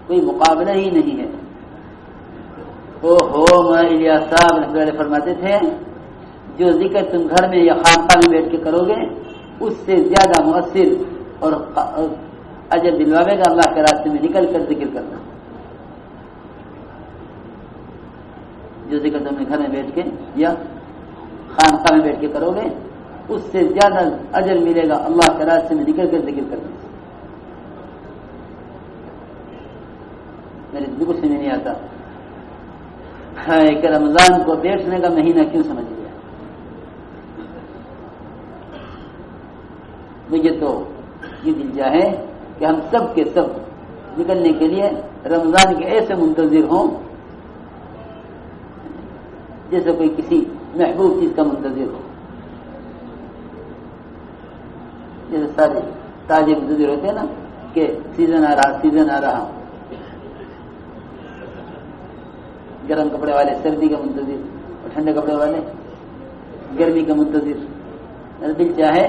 کوئی مقابلہ ہی نہیں ہے۔ تو الیاس صاحب فرماتے تھے جو ذکر تم گھر میں یا خانقاہ میں بیٹھ کے کرو گے اس سے زیادہ مؤثر اور اجر دلواوے گا اللہ کے راستے میں نکل کر ذکر کرنا۔ جو ذکر تم نے گھر میں بیٹھ کے یا خانقاہ میں بیٹھ کے کرو گے اس سے زیادہ اجر ملے گا اللہ کے راستے میں نکل کر ذکر کرنا۔ میرے بالکل سمجھ نہیں آتا کہ رمضان کو بیٹھنے کا مہینہ کیوں سمجھ لیا۔ مجھے تو یہ دل چاہے کہ ہم سب کے سب نکلنے کے لیے رمضان کے ایسے منتظر ہوں جیسے کوئی کسی محبوب چیز کا منتظر ہو، جیسے سارے تاجر منتظر ہوتے ہیں نا کہ سیزن آ رہا، سیزن آ رہا۔ گرم کپڑے والے سردی کا منتظر اور ٹھنڈے کپڑے والے گرمی کا منتظر۔ میرا دل چاہے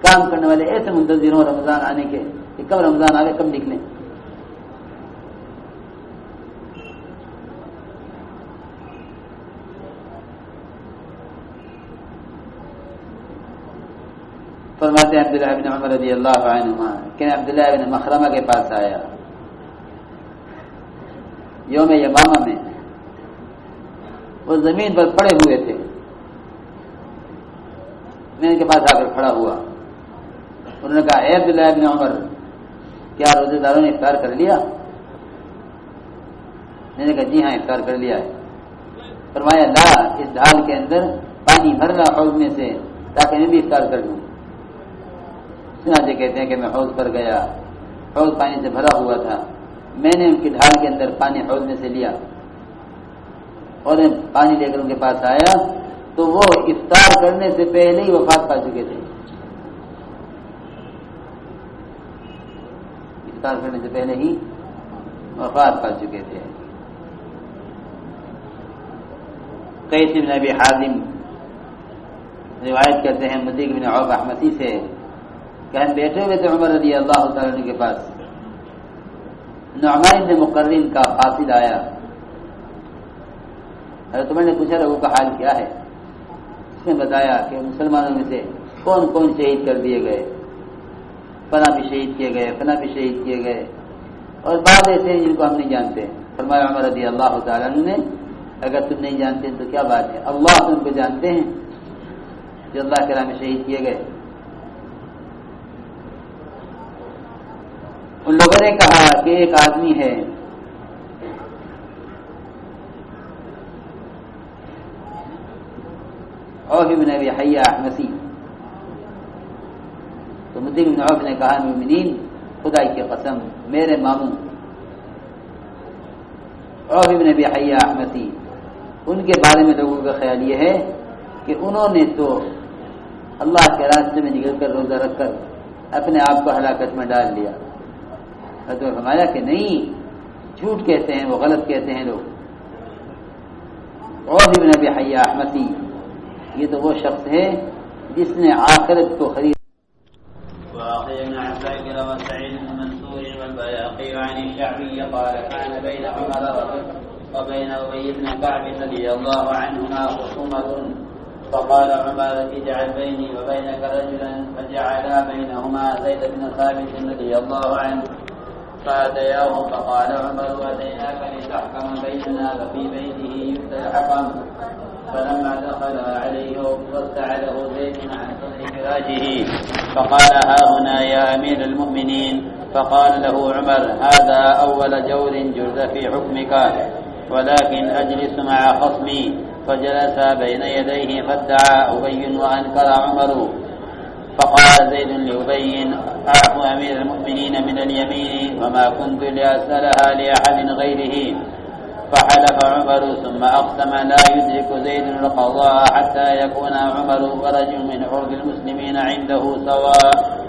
کام کرنے والے ایسے منتظر ہوں رمضان آنے کے کہ کب رمضان آئے، کب نکلیں۔ فرماتے ہیں عبداللہ بن عمر رضی اللہ عنہما کہ عبداللہ بن مخرمہ کے پاس آیا یوم یمامہ میں، وہ زمین پر پڑے ہوئے تھے، میں ان کے پاس آ کر کھڑا ہوا۔ انہوں نے کہا اے عبداللہ بن عمر کیا روزے داروں نے افطار کر لیا؟ میں نے کہا جی ہاں افطار کر لیا ہے۔ فرمایا لا، اس ڈھال کے اندر پانی بھر رہا حوض میں سے تاکہ میں بھی افطار کر لوں۔ سناتے کہتے ہیں کہ میں حوض پر گیا، حوض پانی سے بھرا ہوا تھا، میں نے ان کی ڈھال کے اندر پانی حوض میں سے لیا اور پانی لے کر ان کے پاس آیا تو وہ افطار کرنے سے پہلے ہی وفات پا چکے تھے۔ افطار کرنے سے پہلے ہی وفات پا چکے تھے۔ قیس بن ابی حازم روایت کرتے ہیں مدیق بن عوف احمدی سے کہ ہم بیٹھے ہوئے تھے عمر رضی اللہ تعالیٰ عنہ کے پاس، نعمان بن مقرن کا قاصد آیا۔ حضرت عمر نے پوچھا لوگوں کا حال کیا ہے؟ اس نے بتایا کہ مسلمانوں میں سے کون کون شہید کر دیے گئے، فلاں بھی شہید کیے گئے، فلاں بھی شہید کیے گئے، اور بعض ایسے ہیں جن کو ہم نہیں جانتے۔ فرمایا عمر رضی اللہ تعالیٰ عنہ نے اگر تم نہیں جانتے تو کیا بات ہے، اللہ تم کو جانتے ہیں جو اللہ کے راہ میں شہید کیے گئے۔ ان لوگوں نے کہا کہ ایک آدمی ہے عوف بن ابی حیہ احمسی، تو مدیق بن عوف نے کہا مومنین خدا کی قسم میرے ماموں عوف بن ابی حیہ احمسی، ان کے بارے میں لوگوں کا خیال یہ ہے کہ انہوں نے تو اللہ کے راستے میں نکل کر روزہ رکھ کر اپنے آپ کو ہلاکت میں ڈال لیا. حضرت نے فرمایا کہ نہیں، جھوٹ کہتے ہیں وہ، غلط کہتے ہیں لوگ. اور ابن ابی حیا احمدی، یہ تو وہ شخص ہے جس نے آخرت کو خرید. وأخرجنا عن سعيد وسعيد بن منصور والبيهقي عن الشعبي قال كان بين عمر وبين أبي بن كعب رضي الله عنهما خصومة فقال عمر اجعل بيني وبينك رجلا فجعلا بينهما زيد بن ثابت رضي الله عنه فأتياه فقال عمر أتيناك لتحكم بيننا ففي بيته يؤتى الحكم فلما دخل عليه واستعله زيد عن صدر فراشه فقال ها هنا يا أمير المؤمنين فقال له عمر هذا أول جور جرد في حكمك ولكن أجلس مع خصمي فجلس بين يديه فادعى أبي وأنكر عمر فقال زيد لأبي أعفو أمير المؤمنين من اليمين وما كنت لأسألها لأحد غيره فحلف عمر ثم أقسم لا يدرك زيد القضاء حتى يكون عمر ورجل من عرض المسلمين عنده سواء.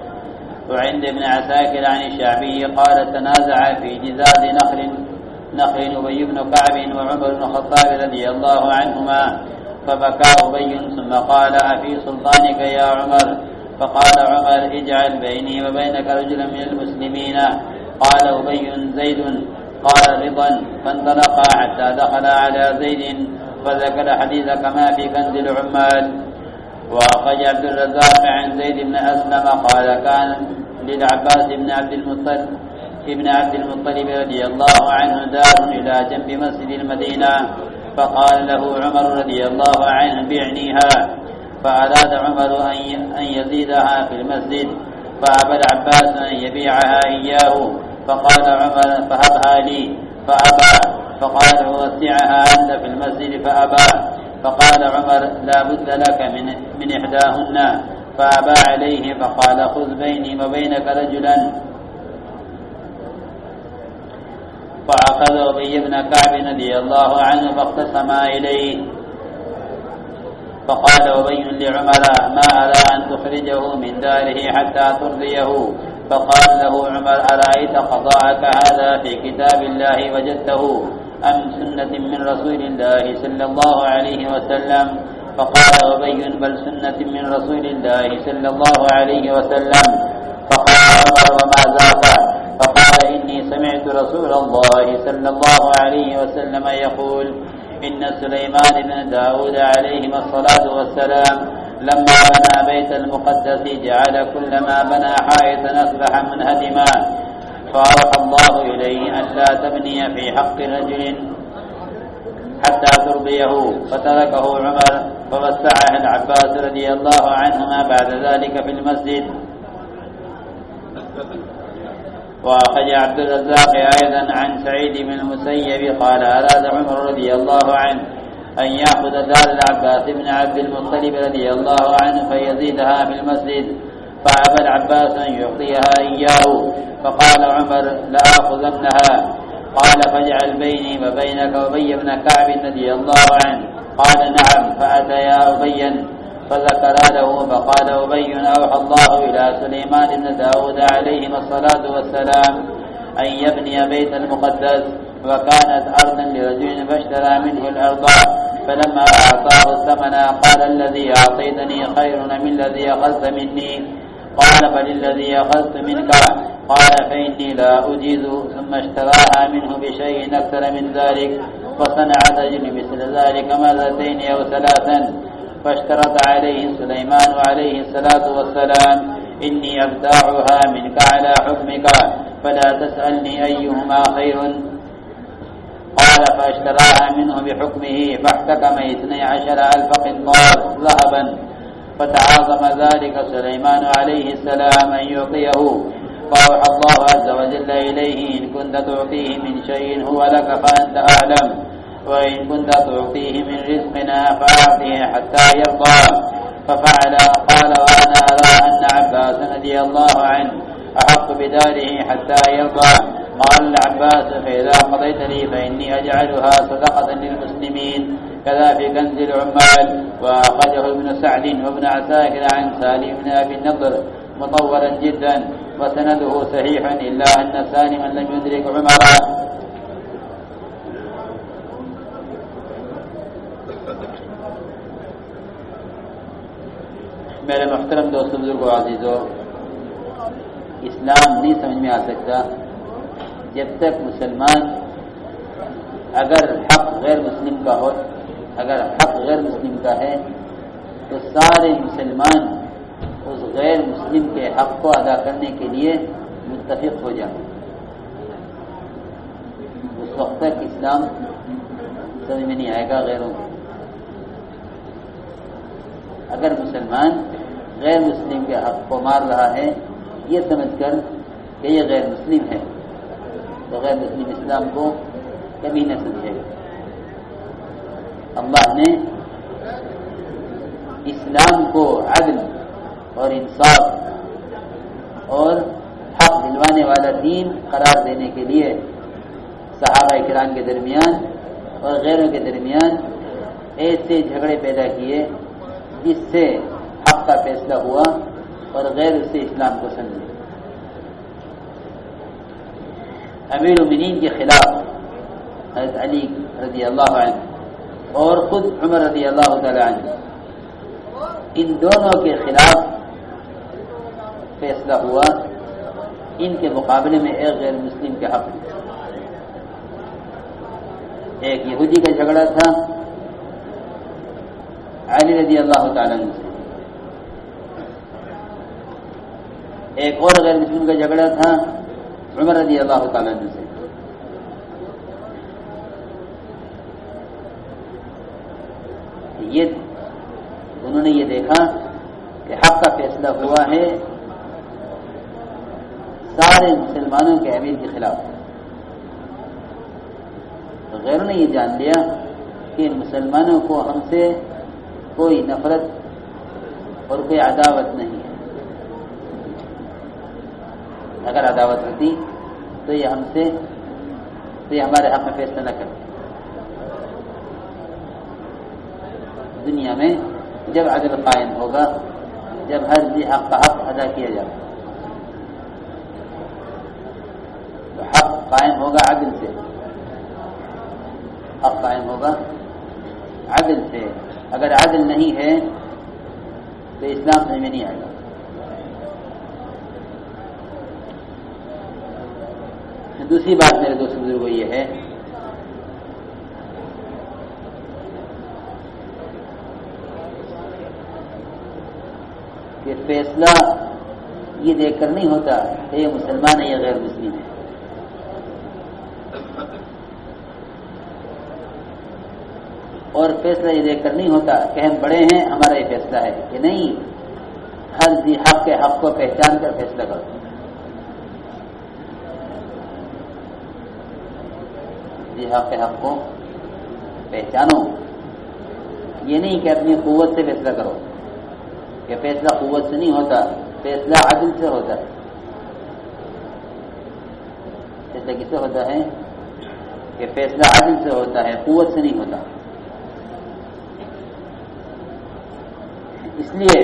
وعند ابن عساكر عن الشعبي قال تنازع في جزاز نخل أبي بن كعب وعمر بن الخطاب رضي الله عنهما فبكى أبي ثم قال أفي سلطانك يا عمر فقال عمر اجعل بيني وبينك رجلا من المسلمين قال أبي زيد قال رضا فانطلقا حتى دخل على زيد فذكر حديث كما في كنز العمال. وأخرج عبد الرزاق عن زيد بن أسلم قال كان للعباس بن عبد المطلب رضي الله عنه دار إلى جنب مسجد المدينة فقال له عمر رضي الله عنه بعنيها فأراد عمر أن يزيدها في المسجد فأبى العباس أن يبيعها إياه فقال عمر فهبها لي فأبى فقال وسعها أنت في المسجد فأبى فقال عمر لا بد لك من إحداهن فأبى عليه فقال خذ بيني وبينك رجلا فأخذ أبي بن كعب رضي الله عنه فاختصما إليه فقال أبي لعمر ما أرى أن تخرجه من داره حتى ترضيه فقال له عمر أرأيت قضاءك هذا في كتاب الله وجدته أم سنة من رسول الله صلى الله عليه وسلم فقال أبي بل سنة من رسول الله صلى الله عليه وسلم فقال عمر وما ذاك فقال إني سمعت رسول الله صلى الله عليه وسلم يقول إن سليمان بن داود عليهما الصلاة والسلام لما بنى بيت المقدس جعل كلما بنى حائطا أصبح منهدما فأوحى الله إليه أن لا تبني في حق رجل حتى ترضيه فتركه عمر فوسعه العباس رضي الله عنهما بعد ذلك في المسجد. وأخرج عبد الرزاق أيضا عن سعيد بن المسيب قال أراد عمر رضي الله عنه أن يأخذ دار العباس بن عبد المطلب رضي الله عنه فيزيدها في المسجد فأبى العباس أن يعطيها إياه فقال عمر لآخذنها قال فاجعل بيني وبينك أبي بن كعب رضي الله عنه قال نعم فأتيا أبيا فذكر له فقال أبي أوحى الله إلى سليمان بن داود عليهما الصلاة والسلام أن يبني بيت المقدس وكانت أرضا لرجل فاشترى منه الأرض فلما أعطاه الثمن قال الذي أعطيتني خير من الذي أخذت مني قال فللذي أخذت منك قال فإني لا أجيز ثم اشتراها منه بشيء أكثر من ذلك فصنع رجل مثل ذلك مرتين أو ثلاثا فاشترط عليه سليمان عليه الصلاة والسلام إني أبتاعها منك على حكمك فلا تسألني أيهما خير قال فاشتراها منه بحكمه فاحتكم 12,000 قنطار ذهبا فتعاظم ذلك سليمان عليه السلام أن يعطيه فأوحى الله عز وجل إليه إن كنت تعطيه من شيء هو لك فأنت أعلم وإن كنت تعطيه من رزقنا فأعطيه حتى يرضى ففعل قال وأنا أرى أن عباس رضي الله عنه أحق بداره حتى يرضى قال العباس فإذا قضيت لي فإني أجعلها صدقة للمسلمين كذا في كنز العمال. وأخرجه ابن سعد وابن عساكر عن سالم بن أبي النضر مطولا جدا وسنده صحيح إلا أن سالما لم يدرك عمر. میرے محترم دوستوں بزرگوں عزیزوں، اسلام نہیں سمجھ میں آ سکتا جب تک مسلمان اگر حق غیر مسلم کا ہو، اگر حق غیر مسلم کا ہے تو سارے مسلمان اس غیر مسلم کے حق کو ادا کرنے کے لیے متفق ہو جائیں. اس وقت تک اسلام سمجھ میں نہیں آئے گا غیروں کو. اگر مسلمان غیر مسلم کے حق کو مار رہا ہے یہ سمجھ کر کہ یہ غیر مسلم ہے تو غیر مسلم اسلام کو کبھی نہ سمجھے گا. اللہ نے اسلام کو عدل اور انصاف اور حق دلوانے والا دین قرار دینے کے لیے صحابہ کرام کے درمیان اور غیروں کے درمیان ایسے جھگڑے پیدا کیے جس سے حق کا فیصلہ ہوا اور غیر اس سے اسلام کو سمجھے. امیر المومنین کے خلاف حضرت علی رضی اللہ عنہ اور خود عمر رضی اللہ تعالی عنہ، ان دونوں کے خلاف فیصلہ ہوا. ان کے مقابلے میں ایک غیر مسلم کے حق میں ایک یہودی کا جھگڑا تھا علی رضی اللہ تعالی عنہ سے، ایک اور غیر مسلم کا جھگڑا تھا عمر رضی اللہ تعالی عنہ سے. انہوں نے یہ دیکھا کہ حق کا فیصلہ ہوا ہے سارے مسلمانوں کے امیر کے خلاف. غیروں نے یہ جان لیا کہ مسلمانوں کو ہم سے کوئی نفرت اور کوئی عداوت نہیں ہے. اگر عداوت ہوتی تو یہ ہم سے تو یہ ہمارے حق میں فیصلہ نہ کرتے. دنیا میں جب عدل قائم ہوگا، جب ہر ذی حق کا حق ادا کیا جائے تو حق قائم ہوگا عدل سے. حق قائم ہوگا عدل سے. اگر عدل نہیں ہے تو اسلام سمجھ میں نہیں آئے گا. دوسری بات میرے دوست بزرگوں یہ ہے کہ فیصلہ یہ دیکھ کر نہیں ہوتا کہ یہ مسلمان ہے یا غیر مسلم ہے. اور فیصلہ یہ دیکھ کر نہیں ہوتا کہ ہم بڑے ہیں ہمارا یہ فیصلہ ہے کہ نہیں. ہر ذی حق کے حق کو پہچان کر فیصلہ کرو. ذی حق کے حق کو پہچانو. یہ نہیں کہ اپنی قوت سے فیصلہ کرو، کہ فیصلہ قوت سے نہیں ہوتا، فیصلہ عدل سے ہوتا ہے. فیصلہ کس سے ہوتا ہے؟ کہ فیصلہ عدل سے ہوتا ہے، قوت سے نہیں ہوتا. اس لیے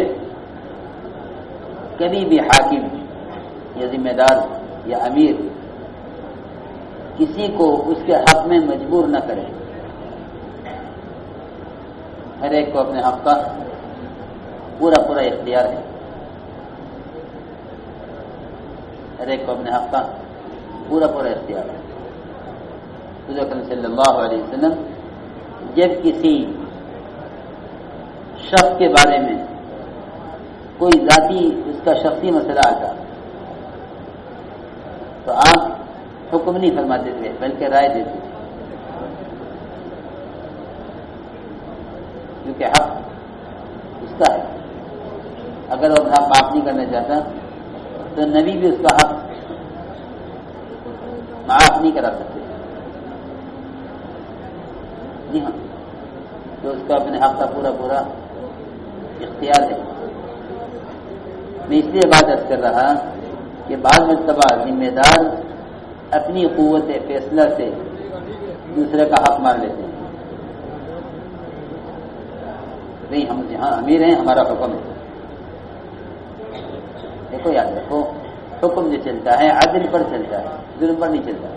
کبھی بھی حاکم یا ذمہ دار یا امیر کسی کو اس کے حق میں مجبور نہ کرے. ہر ایک کو اپنے حق کا پورا اختیار ہے. ہر ایک کو اپنے حق کا پورا اختیار ہے. حضور اکرم صلی اللہ علیہ وسلم جب کسی شخص کے بارے میں کوئی ذاتی اس کا شخصی مسئلہ آتا تو آپ حکم نہیں فرماتے تھے بلکہ رائے دیتے تھے، کیونکہ حق اس کا ہے. اگر وہ حق معاف نہیں کرنا چاہتا تو نبی بھی اس کا حق معاف نہیں کرا سکتے. جی ہاں، تو اس کا اپنے حق کا پورا اختیار ہے. میں اس لیے بات عرض کر رہا کہ بعض مرتبہ ذمہ دار اپنی قوت فیصلہ سے دوسرے کا حق مار لیتے ہیں. نہیں ہم جہاں امیر ہیں ہمارا حکم ہے. دیکھو یاد رکھو حکم جو چلتا ہے عدل پر چلتا ہے, ظلم پر نہیں چلتا.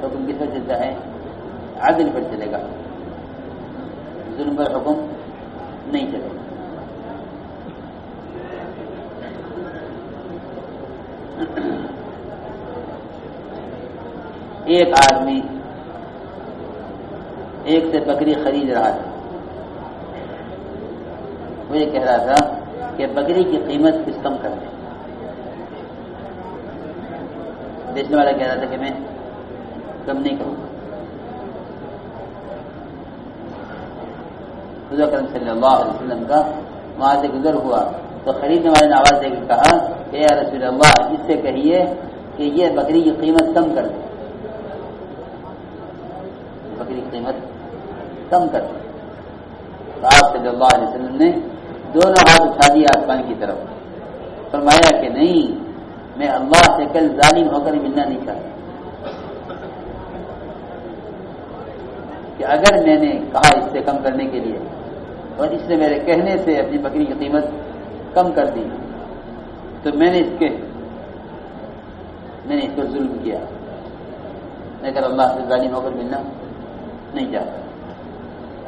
حکم کس پر چلتا ہے؟ عدل پر چلے گا, ظلم پر حکم نہیں چلے گا. ایک آدمی ایک سے بکری خرید رہا تھا. وہ یہ کہہ رہا تھا کہ بکری کی قیمت کچھ کم کر دیں. بیچنے والا کہہ رہا تھا کہ میں کم نہیں کروں گا. حضور اکرم صلی اللہ علیہ وسلم کا وہاں سے گزر ہوا تو خریدنے والے نے آواز دے کے کہا کہ یا رسول اللہ اس سے کہیے کہ یہ بکری کی قیمت کم کر دے, بکری کی قیمت کم کر دے. تو آپ صلی اللہ علیہ وسلم نے دونوں ہاتھ اٹھا دیے آسمان کی طرف, فرمایا کہ نہیں, میں اللہ سے کل ظالم ہو کر ملنا نہیں چاہتا کہ اگر میں نے کہا اس سے کم کرنے کے لیے اور اس نے میرے کہنے سے اپنی بکری کی قیمت کم کر دی تو میں نے اس پر ظلم کیا. میں اگر اللہ سے ظالم ہو کر ملنا نہیں چاہتا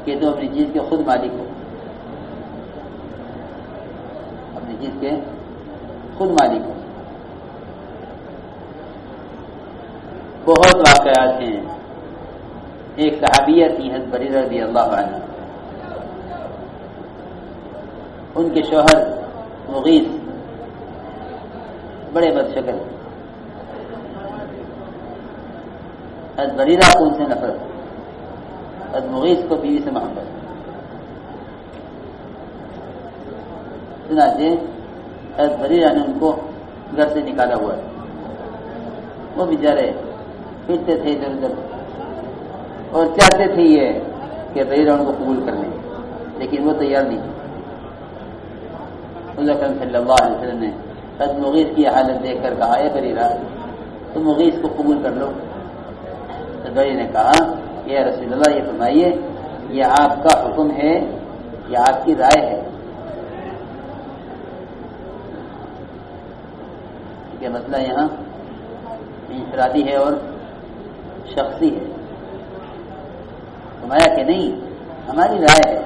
کہ تو اپنی چیز کے خود مالک ہو, اپنی چیز کے خود مالک ہو. بہت واقعات ہیں. ایک صحابیہ تھی حضرت بریرہ رضی اللہ عنہ, ان کے شوہر مغیث بڑے بدشکل. حضرت بریرہ کو ان سے نفرت, حضرت مغیث کو بیوی سے محبت. چنانچہ حضرت بریرہ نے ان کو گھر سے نکالا ہوا ہے. وہ بیچارے پھرتے تھے ادھر ادھر اور چاہتے تھے یہ کہ بریرہ ان کو قبول کر لیں, لیکن وہ تیار نہیں تھے. حضور اکرم صلی اللہ علیہ وسلم نے حضرت مغیث کی حالت دیکھ کر کہا اے بریرہ تم مغیث کو قبول کر لو. تو بریرہ نے کہا کہ یا رسول اللہ یہ فرمائیے یہ آپ کا حکم ہے یا آپ کی رائے ہے؟ یہ مسئلہ یہاں انفرادی ہے اور شخصی ہے. فرمایا کہ نہیں ہماری رائے ہے,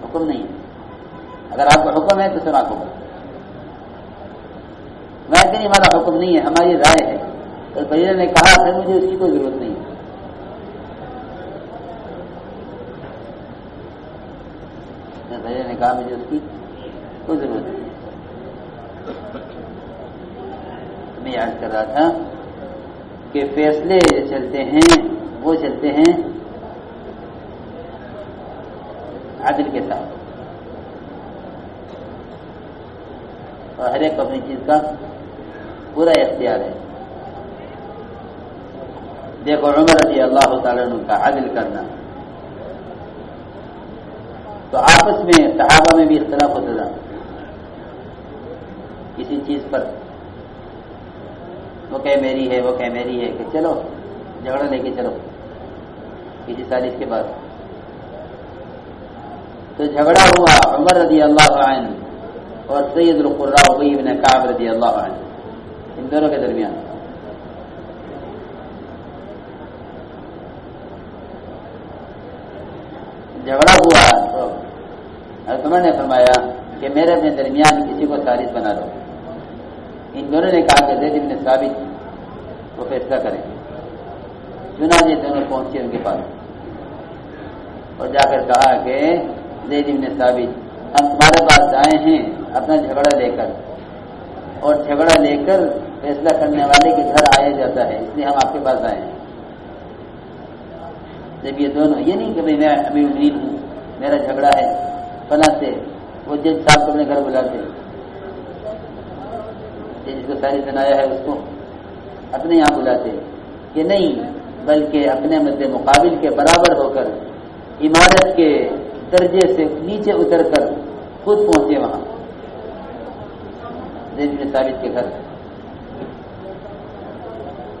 حکم نہیں ہے. اگر آپ کا حکم ہے تو سنا کو میں کہ نہیں ہمارا حکم نہیں ہے ہماری رائے ہے. تو بریرہ نے کہا پھر مجھے اس کی کوئی ضرورت نہیں ہے. بریرہ نے کہا مجھے اس کی کوئی ضرورت نہیں. میں یاد کر رہا تھا کہ فیصلے جو چلتے ہیں وہ چلتے ہیں عدل کے ساتھ, اور ہر ایک اپنی چیز کا پورا اختیار ہے. دیکھو عمر رضی اللہ تعالیٰ عنہ کا عدل کرنا, تو آپس میں صحابہ میں بھی اختلاف ہوتا تھا کسی چیز پر. وہ کہ میری ہے وہ کہ میری ہے, کہ چلو جھگڑا لے کے چلو کسی سازش کے بعد. تو جھگڑا ہوا عمر رضی اللہ عنہ اور سید القراء ابی بن کعب رضی اللہ عنہ, ان دونوں کے درمیان. جھگڑا ہوا تو حضرت عمر نے فرمایا کہ میرے اپنے درمیان کسی کو ثالث بنا دو. ان دونوں نے کہا کہ زید بن ثابت وہ فیصلہ کریں. چنانچہ دونوں پہنچے ان کے پاس اور جا کر کہا کہ زید بن ثابت ہم تمہارے پاس آئے ہیں اپنا جھگڑا لے کر, اور جھگڑا لے کر فیصلہ کرنے والے کے گھر آیا جاتا ہے, اس لیے ہم آپ کے پاس آئے ہیں. جب یہ دونوں یہ نہیں کہ بھائی میں امیر المؤمنین ہوں میرا جھگڑا ہے فلاں سے, وہ جج صاحب کو اپنے گھر بلاتے, جس کو ساری بنایا ہے اس کو اپنے یہاں بلاتے, کہ نہیں بلکہ اپنے مد مقابل کے برابر ہو کر عمارت کے درجے سے نیچے اتر کر خود پہنچے وہاں زید بن ثابت کے گھر.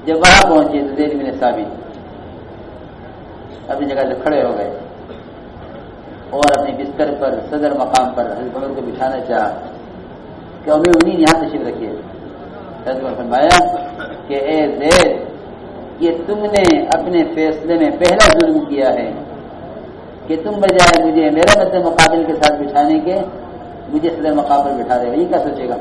جب وہاں پہنچے تو زید بن ثابت اپنی جگہ سے کھڑے ہو گئے اور اپنے بستر پر صدر مقام پر حضرت عمر کو بٹھانا چاہا کہ امیر المؤمنین یہاں تشریف رکھیے. حضرت عمر فرمایا کہ اے زید، یہ تم نے اپنے فیصلے میں پہلا ظلم کیا ہے کہ تم بجائے مجھے میرے مد مقابل کے ساتھ بٹھانے کے مجھے صدر مقام پر بٹھا رہے ہو. یہ کیا سوچے گا؟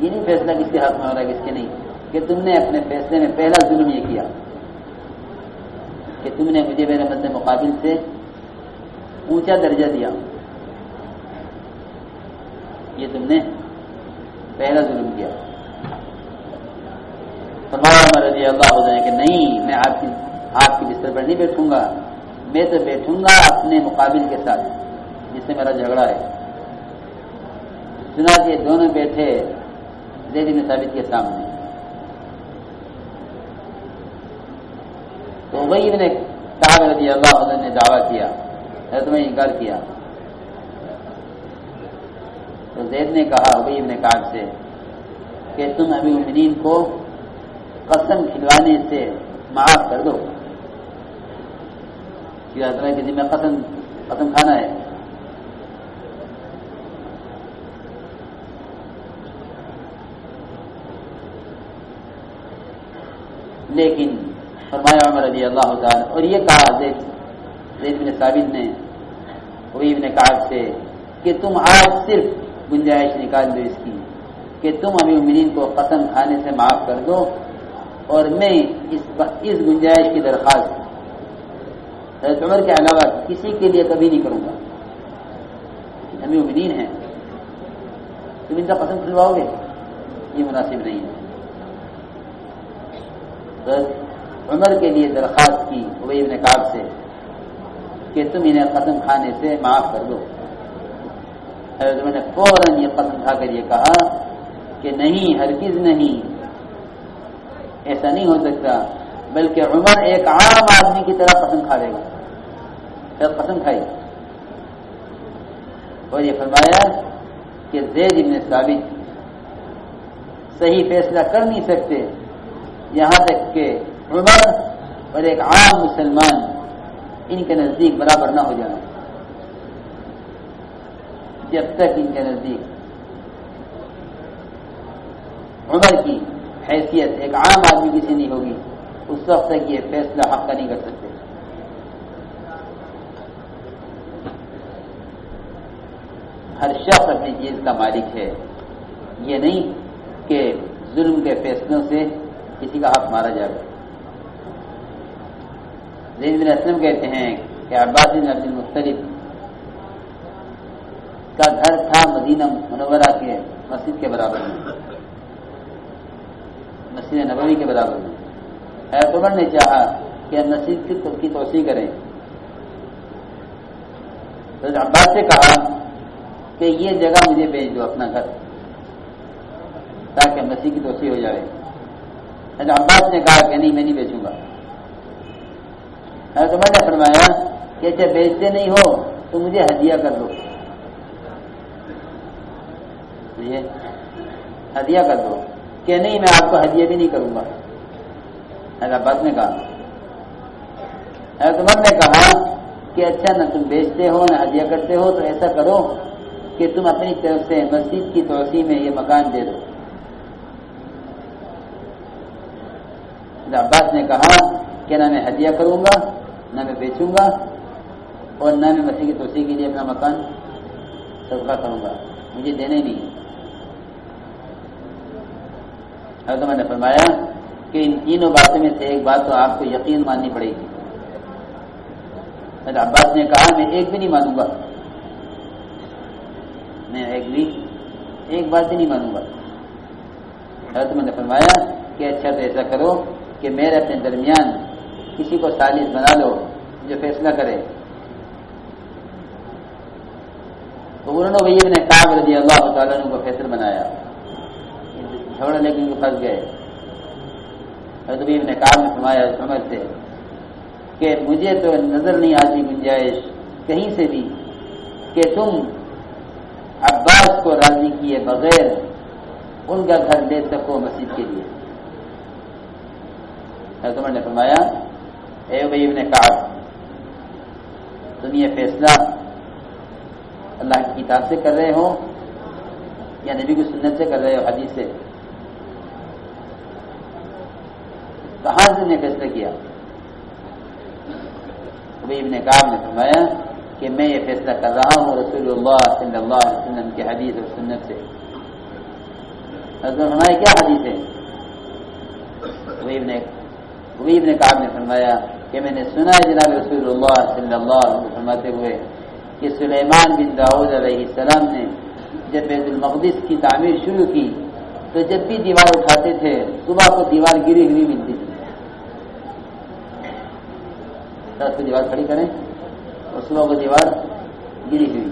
یہ نہیں فیصلہ کس کے حق میں ہو رہا ہے کس کے نہیں، کہ تم نے اپنے فیصلے میں پہلا ظلم یہ کیا کہ تم نے مجھے میرے مد مقابل سے اونچا درجہ دیا. یہ تم نے پہلا ظلم کیا. فرمایا عمر رضی اللہ عنہ کہ نہیں، میں آپ کی بستر پر نہیں بیٹھوں گا، میں تو بیٹھوں گا اپنے مقابل کے ساتھ جس سے میرا جھگڑا ہے. سنا کہ دونوں بیٹھے زید بن ثابت کے سامنے. تو وہی ابن کعب رضی اللہ عنہ نے دعویٰ کیا، حضرت میں انکار کیا. تو زید نے کہا ابی ابن کعب سے کہ تم امیر المؤمنین کو قسم کھلوانے سے معاف کر دو. حضرت میں کسی میں قسم کھانا ہے. لیکن فرمایا عمر رضی اللہ تعالی، اور یہ کہا زید بن ثابت نے ابی ابن کعب سے کہ تم آج صرف گنجائش نکال دو اس کی کہ تم امیر المؤمنین کو قسم کھانے سے معاف کر دو، اور میں اس گنجائش کی درخواست حضرت عمر کے علاوہ کسی کے لیے کبھی نہیں کروں گا. امیر المؤمنین ہیں، تم ان کا قسم کھلواؤ گے، یہ مناسب نہیں ہے. عمر کے لیے درخواست کی ابی ابن کعب سے کہ تم انہیں قسم کھانے سے معاف کر دو. حضرت عمر نے فوراً یہ قسم کھا کر یہ کہا کہ نہیں، ہرگز نہیں، ایسا نہیں ہو سکتا، بلکہ عمر ایک عام آدمی کی طرح قسم کھا لے گا. پھر قسم کھائی اور یہ فرمایا کہ زید بن ثابت صحیح فیصلہ کر نہیں سکتے یہاں تک کہ عمر اور ایک عام مسلمان ان کے نزدیک برابر نہ ہو جانا. جب تک ان کے نزدیک عمر کی حیثیت ایک عام آدمی کی سے نہیں ہوگی، اس وقت تک یہ فیصلہ حق کا نہیں کر سکتے. ہر شخص اپنی چیز کا مالک ہے. یہ نہیں کہ ظلم کے فیصلوں سے کسی کا حق مارا جائے. زید بن اسلم کہتے ہیں کہ عباس بن عبد المطلب کا گھر تھا مدینہ منورہ کے مسجد کے برابر میں، مسجد نبوی کے برابر میں. حضرت عمر نے چاہا کہ مسجد کی توسیع کریں. حضرت عباس سے کہا کہ یہ جگہ مجھے بھیج دو، اپنا گھر، تاکہ مسجد کی توسیع ہو جائے. حضرت عباس نے کہا کہ نہیں، میں نہیں بیچوں گا. حضرت عمر نے فرمایا کہ اچھا بیچتے نہیں ہو تو مجھے ہدیہ کر دو، مجھے ہدیہ کر دو. کہ نہیں، میں آپ کو ہدیہ بھی نہیں کروں گا. حضرت عباس نے کہا. حضرت عمر نے کہا کہ اچھا نہ تم بیچتے ہو نہ ہدیہ کرتے ہو، تو ایسا کرو کہ تم اپنی طرف سے مسجد کی توسیع میں یہ مکان دے دو. عباس نے کہا کہ نہ میں ہدیہ کروں گا، نہ میں بیچوں گا، اور نہ میں مسیح کی توسیع کے لیے اپنا مکان صدقہ کروں گا، مجھے دینے نہیں. حضرت عمر نے فرمایا کہ ان تینوں باتوں میں سے ایک بات تو آپ کو یقین ماننی پڑے گی. حضرت عباس نے کہا میں ایک بھی نہیں مانوں گا، میں ایک بات بھی نہیں مانوں گا. حضرت عمر نے فرمایا کہ اچھا تو ایسا کرو کہ میرے اپنے درمیان کسی کو ثالث بنا لو جو فیصلہ کرے. تو انہوں نے ابن کعب رضی اللہ تعالیٰ عنہ کو فیصل بنایا. جھگڑا لیکن وہ پھنس گئے. حضرت ابن کعب نے فرمایا عمر سے کہ مجھے تو نظر نہیں آتی گنجائش کہیں سے بھی کہ تم عباس کو راضی کیے بغیر ان کا گھر لے سکو مسجد کے لیے. حضرت عمر نے فرمایا اے ابی بن کعب، تم یہ فیصلہ اللہ کی کتاب سے کر رہے ہو یا نبی کی سنت سے کر رہے ہو، حدیث سے؟ کہاں سے نے فیصلہ کیا؟ ابی بن کعب نے فرمایا کہ میں یہ فیصلہ کر رہا ہوں رسول اللہ صلی اللہ علیہ وسلم کی حدیث اور سنت سے۔ حضرت فرمایا کیا حدیث ہے؟ ابی بن کعب نے فرمایا کہ میں نے سنا ہے جناب رسول اللہ صلی اللہ علیہ وسلم فرماتے ہوئے کہ سلیمان بن داؤد علیہ السلام نے جب بیت المقدس کی تعمیر شروع کی تو جب بھی دیوار اٹھاتے تھے صبح کو دیوار گری ہوئی ملتی تھی، رات کو دیوار کھڑی کریں اور صبح کو دیوار گری ہوئی،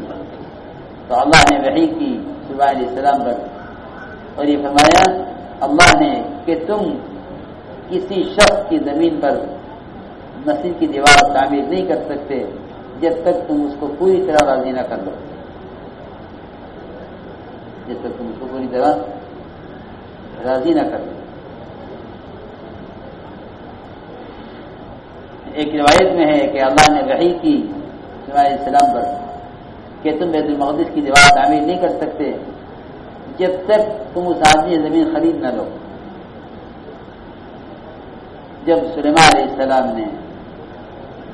تو اللہ نے وحی کی صبح علیہ السلام پر اور یہ فرمایا اللہ نے کہ تم کسی شخص کی زمین پر مسجد کی دیوار تعمیر نہیں کر سکتے جب تک تم اس کو پوری طرح راضی نہ کر لو، جب تک تم اس کو پوری طرح راضی نہ کر لو۔ ایک روایت میں ہے کہ اللہ نے وحی کی صلی علیہ السلام پر کہ تم بیت المقدس کی دیوار تعمیر نہیں کر سکتے جب تک تم اس آدمی زمین خرید نہ لو۔ جب سلیمان علیہ السلام نے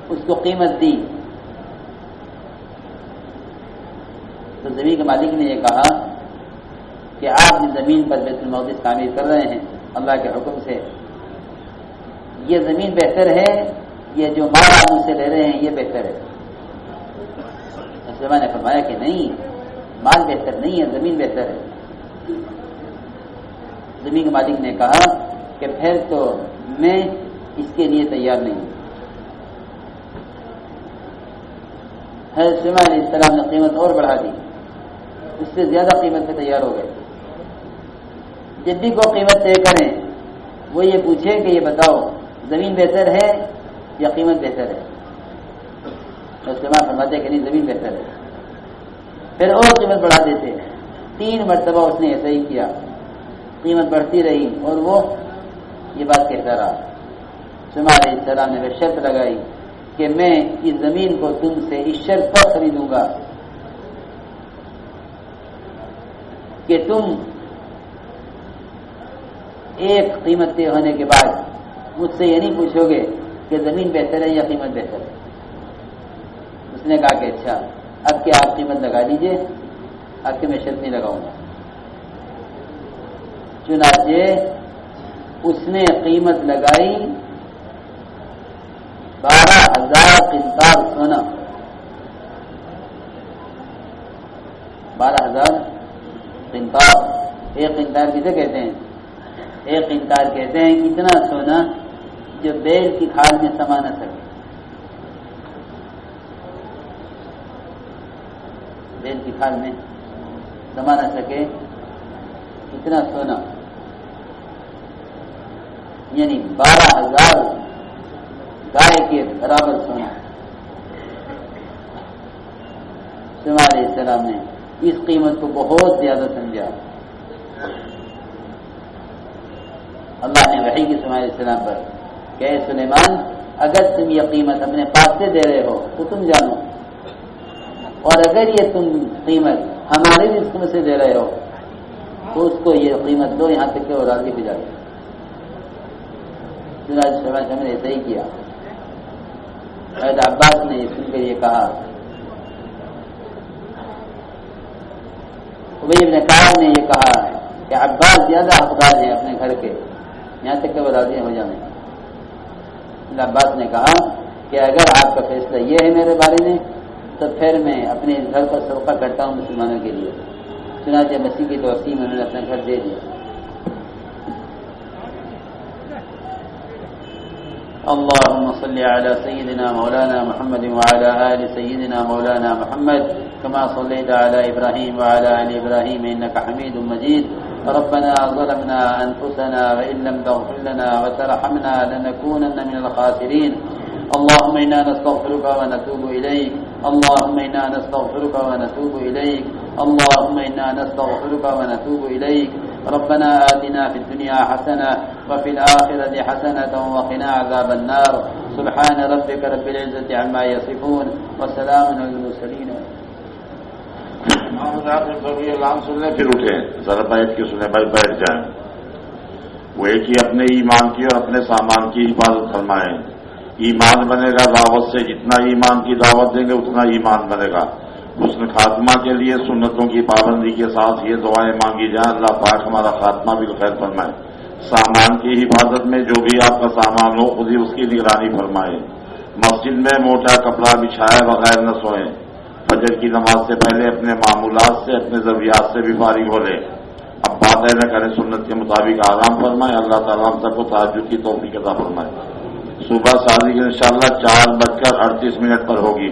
اس کو قیمت دی تو زمین کے مالک نے یہ کہا کہ آپ اس زمین پر بیت المقدس تعمیر کر رہے ہیں اللہ کے حکم سے، یہ زمین بہتر ہے، یہ جو مال آپ مجھ سے لے رہے ہیں یہ بہتر ہے؟ سلیمان نے فرمایا کہ نہیں، مال بہتر نہیں ہے، زمین بہتر ہے۔ زمین کے مالک نے کہا کہ پھر تو میں اس کے لیے تیار نہیں ہوں۔ حضرت سلیمان علیہ السلام نے قیمت اور بڑھا دی، اس سے زیادہ قیمت پہ تیار ہو گئے۔ جب بھی کوئی قیمت طے کریں وہ یہ پوچھیں کہ یہ بتاؤ زمین بہتر ہے یا قیمت بہتر ہے؟ سلیمان فرماتے کہ نہیں، زمین بہتر ہے۔ پھر اور قیمت بڑھا دیتے، 3 مرتبہ اس نے ایسا ہی کیا، قیمت بڑھتی رہی اور وہ یہ بات کہتا رہا۔ سلیمان علیہ السلام نے شرط لگائی کہ میں اس زمین کو تم سے اس شرط پر خریدوں گا کہ تم ایک قیمت طے ہونے کے بعد مجھ سے یہ نہیں پوچھو گے کہ زمین بہتر ہے یا قیمت بہتر ہے۔ اس نے کہا کہ اچھا اب کیا آپ قیمت لگا دیجئے، اب کہ میں شرط نہیں لگاؤں گا۔ چنانچہ اس نے قیمت لگائی 12,000 قنطار سونا۔ 12,000 قنطار، ایک قنطار کسے کہتے ہیں؟ ایک قنطار کہتے ہیں اتنا سونا جو بیل کی کھال میں سما نہ سکے، بیل کی کھال میں سما نہ سکے اتنا سونا، یعنی 12,000 گائے کے برابر سونا۔ سلیمان علیہ السلام نے اس قیمت کو بہت زیادہ سمجھا۔ اللہ نے وحی کی سلیمان علیہ السلام پر کہ اے سلیمان اگر تم یہ قیمت اپنے پاس سے دے رہے ہو تو تم جانو، اور اگر یہ تم قیمت ہمارے رزق میں سے دے رہے ہو تو اس کو یہ قیمت دو یہاں تک کہ وہ راضی ہو جائے۔ سلیمان نے ایسا ہی کیا۔ حضرت عباس نے یہ سن کر یہ کہا، ابی بن کعب نے یہ کہا کہ عباس زیادہ حقدار ہے اپنے گھر کے، یہاں تک کہ وہ راضی ہو جائیں۔ عباس نے کہا کہ اگر آپ کا فیصلہ یہ ہے میرے بارے میں تو پھر میں اپنے اس گھر کا صدقہ کرتا ہوں مسلمانوں کے لیے۔ چنانچہ مسیح کی توسیع میں انہوں نے اپنا گھر دے دیا۔ اللهم صل على سيدنا مولانا محمد وعلى آل سيدنا مولانا محمد كما صليت على إبراهيم وعلى آل إبراهيم إنك حميد مجيد. ربنا ظلمنا أنفسنا وإن لم تغفر لنا وترحمنا لنكونن من الخاسرين. اللهم إنا نستغفرك ونتوب إليك. اللهم إنا نستغفرك ونتوب إليك. اللهم إنا نستغفرك ونتوب إليك. ربنا آتنا في الدنيا حسنة وفي الآخرة حسنة وقنا عذاب النار. سبحان ربك رب العزة عما يصفون وسلام على المرسلين. کبھی اعلان سننے پھر اٹھیں، ذرا بیٹھ کے سنیں، بھائی بیٹھ جائیں. وہ ایک ہی اپنے ایمان کی اور اپنے سامان کی حفاظت فرمائیں. ایمان بنے گا دعوت سے، جتنا ایمان کی دعوت دیں گے اتنا ایمان بنے گا. حسن خاتمہ کے لیے سنتوں کی پابندی کے ساتھ یہ دعائیں مانگی جائیں، اللہ پاک ہمارا خاتمہ بھی خیر فرمائے. سامان کی حفاظت میں جو بھی آپ کا سامان ہو خود ہی اس کی نگرانی فرمائے. مسجد میں موٹا کپڑا بچھائے بغیر نہ سوئیں. فجر کی نماز سے پہلے اپنے معمولات سے، اپنے ضروریات سے بھی فارغ ہو لیں. اب باتیں نہ کریں، سنت کے مطابق آرام فرمائیں. اللہ تعالیٰ ہم سب کو تہجد کی توفیق عطا فرمائے. صبح شادی انشاءاللہ 4:38 پر ہوگی.